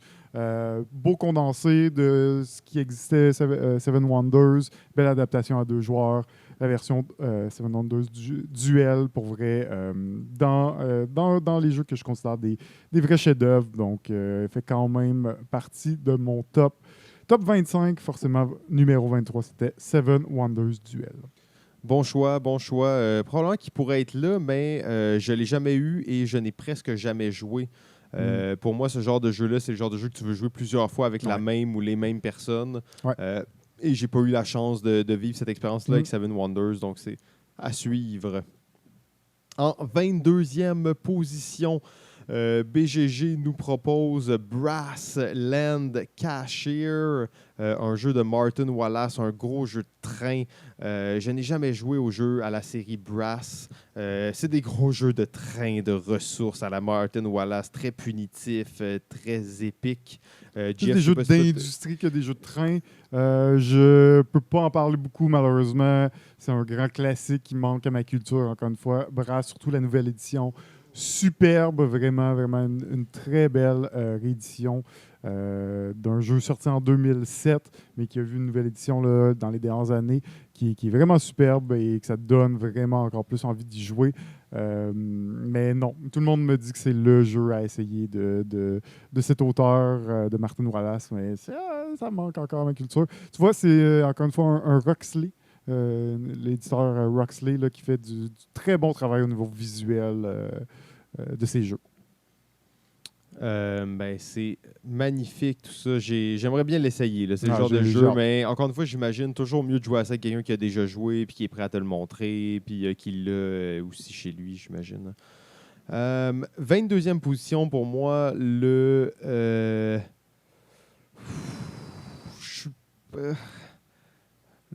Beau condensé de ce qui existait, Seven Wonders, belle adaptation à 2 joueurs, la version Seven Wonders Duel, pour vrai, dans les jeux que je considère des vrais chefs-d'œuvre. Donc, fait quand même partie de mon top 25, forcément, numéro 23, c'était Seven Wonders Duel. Bon choix, bon choix. Probablement qu'il pourrait être là, mais je ne l'ai jamais eu et je n'ai presque jamais joué. Pour moi, ce genre de jeu-là, c'est le genre de jeu que tu veux jouer plusieurs fois avec la même ou les mêmes personnes. Ouais. Et j'ai pas eu la chance de vivre cette expérience-là avec Seven Wonders, donc c'est à suivre. En 22e position, BGG nous propose Brass Land Cashier, un jeu de Martin Wallace, un gros jeu de train. Je n'ai jamais joué au jeu à la série Brass. C'est des gros jeux de train, de ressources à la Martin Wallace, très punitifs, très épiques. Plus des jeux d'industrie que des jeux de train. Je peux pas en parler beaucoup, malheureusement. C'est un grand classique qui manque à ma culture, encore une fois. Brass, surtout la nouvelle édition. Superbe, vraiment, vraiment une très belle réédition d'un jeu sorti en 2007, mais qui a vu une nouvelle édition là, dans les dernières années, qui est vraiment superbe et que ça donne vraiment encore plus envie d'y jouer. Mais non, tout le monde me dit que c'est le jeu à essayer de cet auteur, de Martin Wallace, mais ça manque encore à ma culture. Tu vois, c'est encore une fois un Roxley. L'éditeur Roxley là, qui fait du très bon travail au niveau visuel de ses jeux. C'est magnifique tout ça. J'aimerais bien l'essayer. C'est le genre de j'ai jeu, hâte. mais encore une fois, j'imagine toujours mieux de jouer à ça avec quelqu'un qui a déjà joué, puis qui est prêt à te le montrer, puis qui l'a aussi chez lui, j'imagine. 22e position pour moi, je- euh,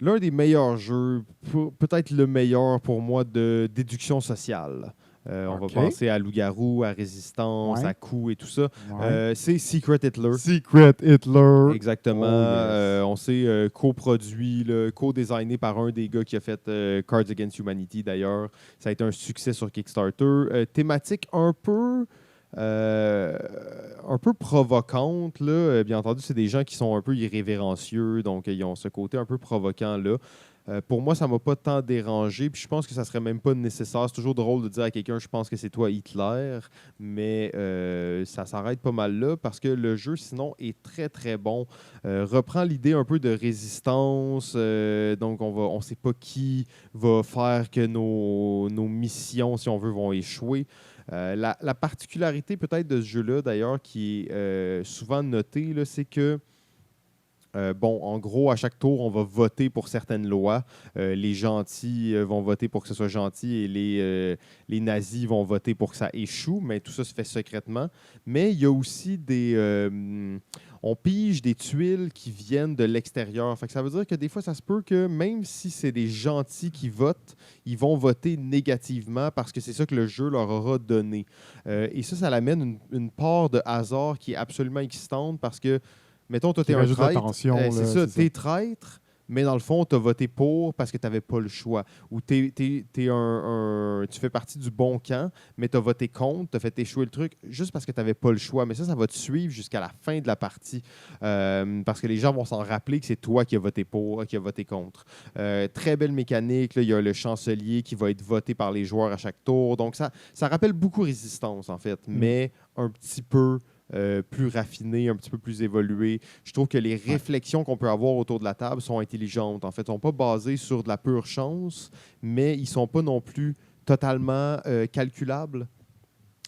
l'un des meilleurs jeux, peut-être le meilleur pour moi de déduction sociale. On va OK. penser à Loup-garou, à Résistance, Ouais. à Coup et tout ça. Ouais. C'est Secret Hitler. Secret Hitler. Exactement. Oh, yes. On sait coproduit, là, co-designé par un des gars qui a fait Cards Against Humanity d'ailleurs. Ça a été un succès sur Kickstarter. Thématique euh, un peu provocante. Là. Bien entendu, c'est des gens qui sont un peu irrévérencieux, donc ils ont ce côté un peu provoquant là. Pour moi, ça ne m'a pas tant dérangé, puis je pense que ça serait même pas nécessaire. C'est toujours drôle de dire à quelqu'un, je pense que c'est toi Hitler, mais ça s'arrête pas mal là parce que le jeu, sinon, est très très bon. Reprend l'idée un peu de résistance, donc on sait pas qui va faire que nos missions, si on veut, vont échouer. La particularité peut-être de ce jeu-là, d'ailleurs, qui est souvent notée, là, c'est que bon, en gros, à chaque tour, on va voter pour certaines lois. Les gentils vont voter pour que ce soit gentil et les nazis vont voter pour que ça échoue, mais tout ça se fait secrètement. Mais il y a aussi on pige des tuiles qui viennent de l'extérieur. Fait que ça veut dire que des fois, ça se peut que même si c'est des gentils qui votent, ils vont voter négativement parce que c'est ça que le jeu leur aura donné. Et ça l'amène une part de hasard qui est absolument excitante parce que mettons, toi, tu es un traître. C'est ça, tu es traître, mais dans le fond, tu as voté pour parce que tu n'avais pas le choix. Ou tu fais partie du bon camp, mais tu as voté contre, tu as fait échouer le truc juste parce que tu n'avais pas le choix. Mais ça va te suivre jusqu'à la fin de la partie parce que les gens vont s'en rappeler que c'est toi qui as voté pour, qui as voté contre. Très belle mécanique. Il y a le chancelier qui va être voté par les joueurs à chaque tour. Donc, ça rappelle beaucoup Résistance, en fait, mais un petit peu plus raffiné, un petit peu plus évolué. Je trouve que les réflexions qu'on peut avoir autour de la table sont intelligentes. En fait, ils ne sont pas basées sur de la pure chance, mais ils ne sont pas non plus totalement calculables.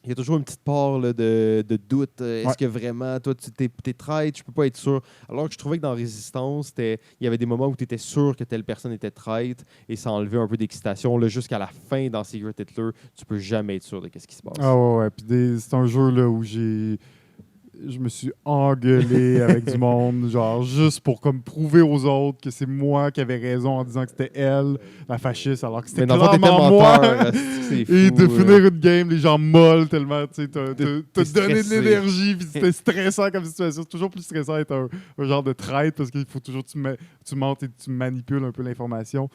Il y a toujours une petite part là, de doute. Est-ce que vraiment, toi, tu es traître? Je peux pas être sûr. Alors que je trouvais que dans Résistance, il y avait des moments où tu étais sûr que telle personne était traître et ça enlevait un peu d'excitation. Jusqu'à la fin, dans Secret Hitler, tu peux jamais être sûr de ce qui se passe. Ah ouais. Puis c'est un jeu là, où je me suis engueulé avec du monde, genre juste pour comme prouver aux autres que c'est moi qui avais raison en disant que c'était elle, la fasciste, alors que c'était clairement moi. C'est fou, et de finir une game, les gens molles tellement, tu sais, t'as donné de stressé. l'énergie, puis c'était stressant comme situation. C'est toujours plus stressant d'être un genre de traître parce qu'il faut toujours que tu mentes et tu manipules un peu l'information.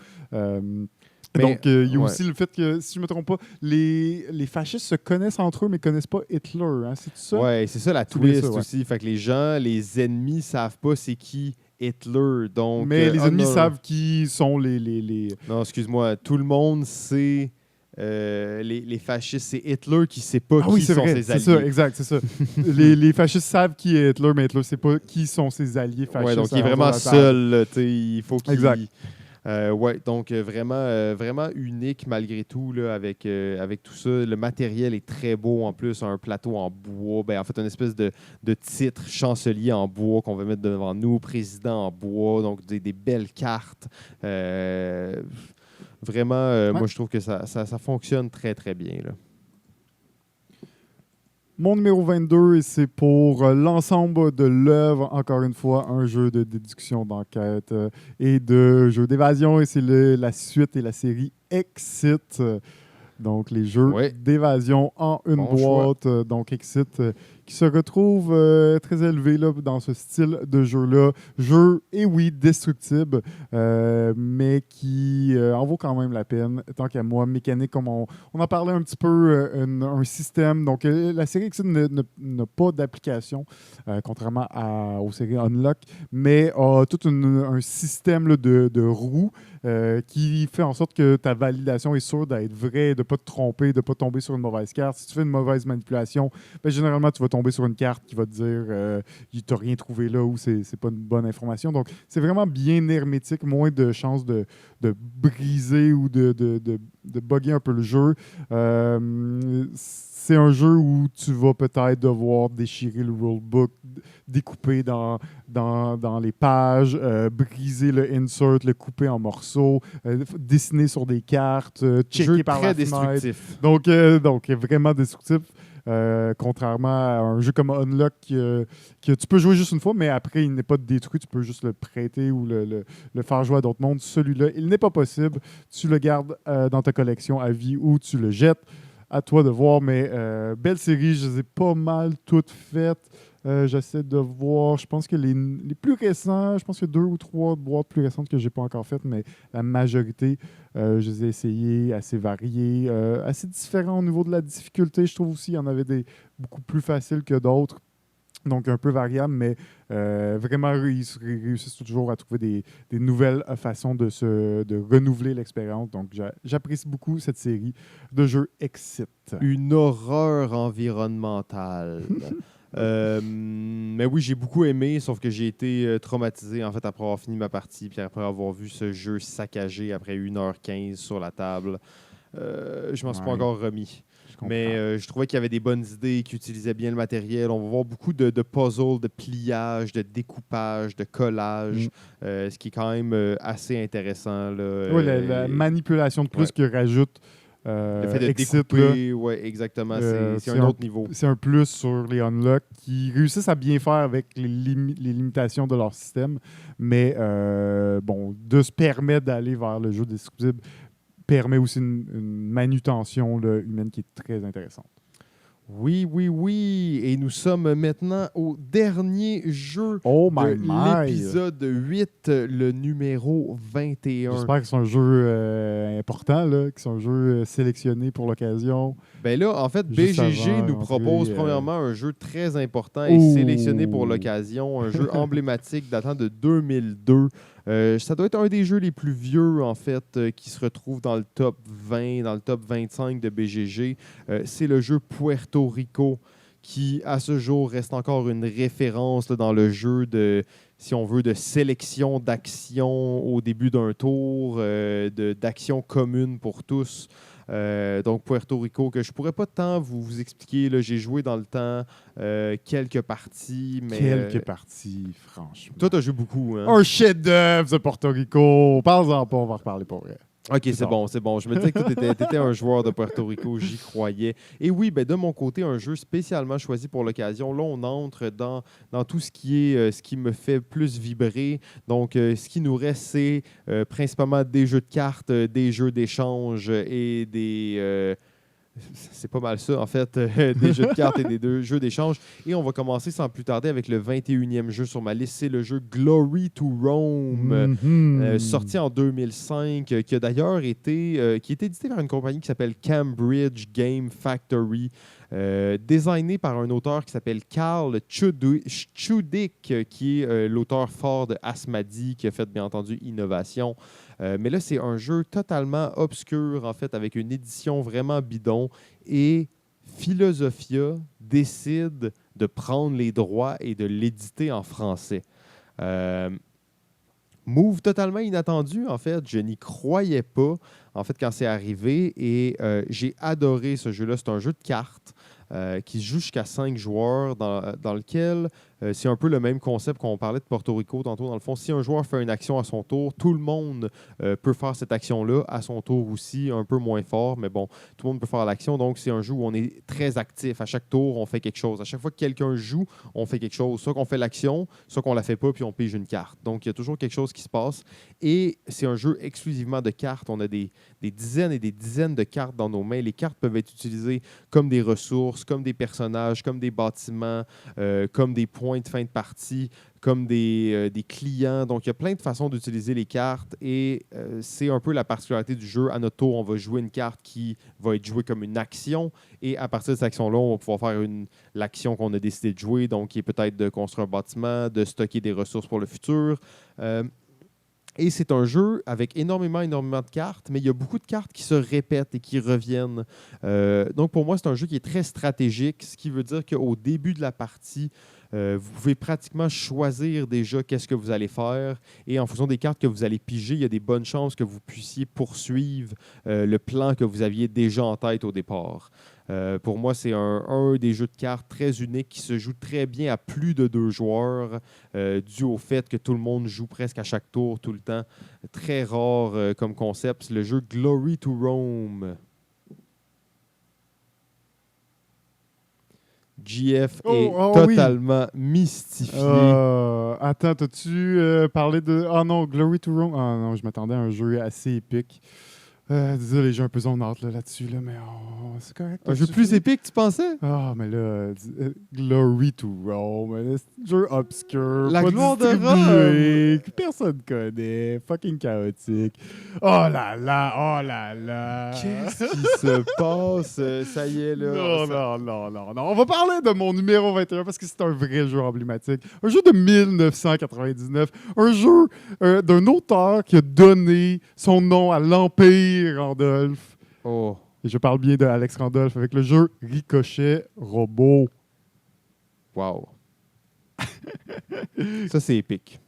Donc, il y a aussi le fait que, si je ne me trompe pas, les fascistes se connaissent entre eux, mais ne connaissent pas Hitler. Hein? C'est tout ça? Oui, c'est ça la twist aussi. Fait que les gens, les ennemis ne savent pas c'est qui Hitler. Donc, mais les ennemis savent qui sont les... Non, excuse-moi. Tout le monde sait... les fascistes, c'est Hitler qui ne sait pas qui sont ses alliés. C'est ça, exact, c'est ça. les fascistes savent qui est Hitler, mais Hitler ne sait pas qui sont ses alliés fascistes. Ouais, donc il est vraiment seul. Là, il faut qu'il... Exact. Donc vraiment unique malgré tout là, avec tout ça. Le matériel est très beau en plus, un plateau en bois. En fait, une espèce de titre chancelier en bois qu'on va mettre devant nous, président en bois, donc des belles cartes. Vraiment, moi je trouve que ça fonctionne très très bien. Là. Mon numéro 22, et c'est pour l'ensemble de l'œuvre, encore une fois, un jeu de déduction, d'enquête et de jeu d'évasion. Et c'est la suite et la série Exit. Donc, les jeux d'évasion en une boîte. Donc, Exit, qui se retrouve très élevé là, dans ce style de jeu-là. Jeu, et oui, destructible, mais qui en vaut quand même la peine. Tant qu'à moi, mécanique, comme on en parlait un petit peu, un système. Donc, la série Exit n'a pas d'application, contrairement aux séries Unlock, mais a tout un système là, de roues qui fait en sorte que ta validation est sûre d'être vraie, de ne pas te tromper, de ne pas tomber sur une mauvaise carte. Si tu fais une mauvaise manipulation, généralement, tu vas tomber tomber sur une carte qui va te dire tu n'as rien trouvé là ou c'est pas une bonne information. Donc, c'est vraiment bien hermétique, moins de chances de briser ou de bugger un peu le jeu. C'est un jeu où tu vas peut-être devoir déchirer le rulebook, découper dans les pages, briser le insert, le couper en morceaux, dessiner sur des cartes, checker Jeu par très la fenêtre. destructif. Donc, vraiment destructif. Contrairement à un jeu comme Unlock que tu peux jouer juste une fois, mais après, il n'est pas détruit. Tu peux juste le prêter ou le faire jouer à d'autres mondes. Celui-là, il n'est pas possible. Tu le gardes dans ta collection à vie ou tu le jettes. À toi de voir, mais belle série, je les ai pas mal toutes faites. J'essaie de voir, je pense que les plus récents, je pense qu'il y a 2 ou 3 boîtes plus récentes que j'ai pas encore faites, mais la majorité, je les ai essayées, assez variées, assez différents au niveau de la difficulté. Je trouve aussi qu'il y en avait des beaucoup plus faciles que d'autres. Donc, un peu variable, mais vraiment, ils réussissent toujours à trouver des nouvelles façons de renouveler l'expérience. Donc, j'apprécie beaucoup cette série de jeux Exit. Une horreur environnementale. Mais oui, j'ai beaucoup aimé, sauf que j'ai été traumatisé en fait après avoir fini ma partie, puis après avoir vu ce jeu saccagé après 1h15 sur la table. Je m'en suis pas Ouais, encore remis. je comprends. Mais je trouvais qu'il y avait des bonnes idées, qu'ils utilisaient bien le matériel. On va voir beaucoup de puzzles, de pliage, de découpage, de collage, ce qui est quand même assez intéressant. Là, Oui, la manipulation de plus ouais. que rajoute Le fait de Exit, découper, oui, exactement. C'est un autre niveau. c'est un plus sur les Unlock qui réussissent à bien faire avec les limitations de leur système. Mais bon, de se permettre d'aller vers le jeu destructible permet aussi une manutention là, humaine qui est très intéressante. Oui, oui, oui. Et nous sommes maintenant au dernier jeu Oh de my my! l'épisode 8, le numéro 21. J'espère que c'est un jeu important, là, que c'est un jeu sélectionné pour l'occasion. Ben là, en fait, Juste BGG avant nous d'entrer, propose premièrement un jeu très important et Ouh. sélectionné pour l'occasion, un jeu emblématique datant de 2002. Ça doit être un des jeux les plus vieux, en fait, qui se retrouve dans le top 20, dans le top 25 de BGG. C'est le jeu Puerto Rico, qui, à ce jour, reste encore une référence là, dans le jeu de, si on veut, de sélection d'actions au début d'un tour, d'actions communes pour tous. Donc, Puerto Rico, que je pourrais pas tant vous expliquer. Là, j'ai joué dans le temps quelques parties, mais... Quelques parties, franchement. Toi, tu as joué beaucoup, hein? Un chef-d'œuvre de Porto Rico. Parle-en pas, on va reparler pour vrai. OK, c'est bon, c'est bon. Je me disais que tu étais un joueur de Puerto Rico, j'y croyais. Et oui, ben, de mon côté, un jeu spécialement choisi pour l'occasion. Là, on entre dans tout ce qui est ce qui me fait plus vibrer. Donc, ce qui nous reste, c'est principalement des jeux de cartes, des jeux d'échange et des... c'est pas mal ça, en fait, des jeux de cartes et des jeux d'échange. Et on va commencer sans plus tarder avec le 21e jeu sur ma liste. C'est le jeu Glory to Rome, sorti en 2005, qui a d'ailleurs été, qui est édité par une compagnie qui s'appelle Cambridge Game Factory, designé par un auteur qui s'appelle Carl Chudik, qui est l'auteur fort de Asmadi, qui a fait, bien entendu, Innovation. Mais là, c'est un jeu totalement obscur, en fait, avec une édition vraiment bidon. Et Philosophia décide de prendre les droits et de l'éditer en français. Move totalement inattendu, en fait. Je n'y croyais pas, en fait, quand c'est arrivé. Et j'ai adoré ce jeu-là. C'est un jeu de cartes qui se joue jusqu'à 5 joueurs, dans lequel c'est un peu le même concept qu'on parlait de Porto Rico tantôt. Dans le fond, si un joueur fait une action à son tour, tout le monde peut faire cette action-là à son tour aussi, un peu moins fort, mais bon, tout le monde peut faire l'action. Donc, c'est un jeu où on est très actif. À chaque tour, on fait quelque chose. À chaque fois que quelqu'un joue, on fait quelque chose. Soit qu'on fait l'action, soit qu'on la fait pas, puis on pige une carte. Donc, il y a toujours quelque chose qui se passe. Et c'est un jeu exclusivement de cartes. On a des dizaines et des dizaines de cartes dans nos mains. Les cartes peuvent être utilisées comme des ressources, comme des personnages, comme des bâtiments, comme des points de fin de partie, comme des clients. Donc, il y a plein de façons d'utiliser les cartes et c'est un peu la particularité du jeu. À notre tour, on va jouer une carte qui va être jouée comme une action et à partir de cette action-là, on va pouvoir faire l'action qu'on a décidé de jouer, donc qui est peut-être de construire un bâtiment, de stocker des ressources pour le futur. Et c'est un jeu avec énormément de cartes, mais il y a beaucoup de cartes qui se répètent et qui reviennent. Donc, pour moi, c'est un jeu qui est très stratégique, ce qui veut dire qu'au début de la partie, vous pouvez pratiquement choisir déjà qu'est-ce que vous allez faire. Et en fonction des cartes que vous allez piger, il y a des bonnes chances que vous puissiez poursuivre le plan que vous aviez déjà en tête au départ. Pour moi, c'est un des jeux de cartes très unique qui se joue très bien à plus de 2 joueurs, dû au fait que tout le monde joue presque à chaque tour, tout le temps. Très rare comme concept. C'est le jeu Glory to Rome. GF est totalement mystifié. Attends, t'as-tu parlé de... Ah non, Glory to Rome. Ah non, je m'attendais à un jeu assez épique. Désolé, j'ai un peu son hâte là-dessus, mais c'est correct. Un jeu plus épique, tu pensais? Ah, mais là, Glory to Rome, c'est un jeu obscur, La pas gloire de distribué, Rome! que personne connaît, fucking chaotique. Oh là là! Qu'est-ce qui se passe? Ça y est, là. Non. On va parler de mon numéro 21 parce que c'est un vrai jeu emblématique. Un jeu de 1999. Un jeu d'un auteur qui a donné son nom à l'Empire Randolph. Oh. Et je parle bien de Alex Randolph avec le jeu Ricochet Robot. Wow. Ça, c'est épique.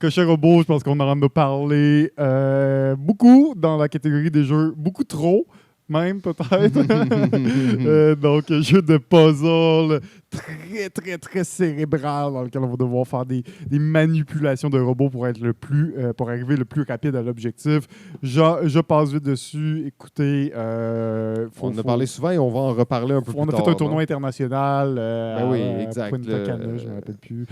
Ricochet Robot, je pense qu'on en a parlé beaucoup dans la catégorie des jeux, beaucoup trop, même peut-être. Donc, jeu de puzzle très cérébral dans lequel on va devoir faire des manipulations de robots pour être pour arriver le plus rapide à l'objectif. Je passe vite dessus. Écoutez, on en a parlé souvent et on va en reparler un peu plus tard. On a fait un tournoi international. Oui, exact. Punta Cana, je ne me rappelle plus.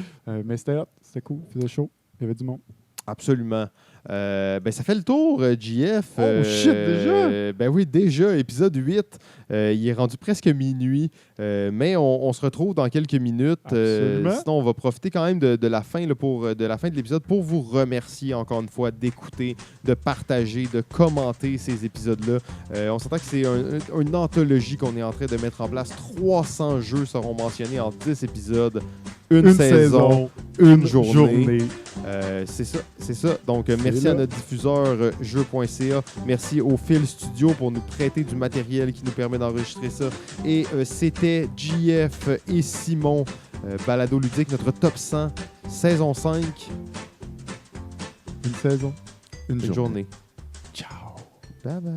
Mais c'était hot, c'était cool, c'était chaud. Il y avait du monde. Absolument. Ça fait le tour, JF. Oh shit, déjà? Ben oui, déjà, épisode 8. Il est rendu presque minuit, mais on se retrouve dans quelques minutes. Sinon, on va profiter quand même de la fin de l'épisode pour vous remercier encore une fois d'écouter, de partager, de commenter ces épisodes-là. On s'entend que c'est une anthologie qu'on est en train de mettre en place. 300 jeux seront mentionnés en 10 épisodes. Une saison, une journée. C'est ça. Donc, merci à notre diffuseur jeux.ca. Merci au Phil Studio pour nous prêter du matériel qui nous permet d'enregistrer ça. Et c'était JF et Simon, Balado Ludique, notre top 100, saison 5. Une saison, une journée. Ciao. Bye bye.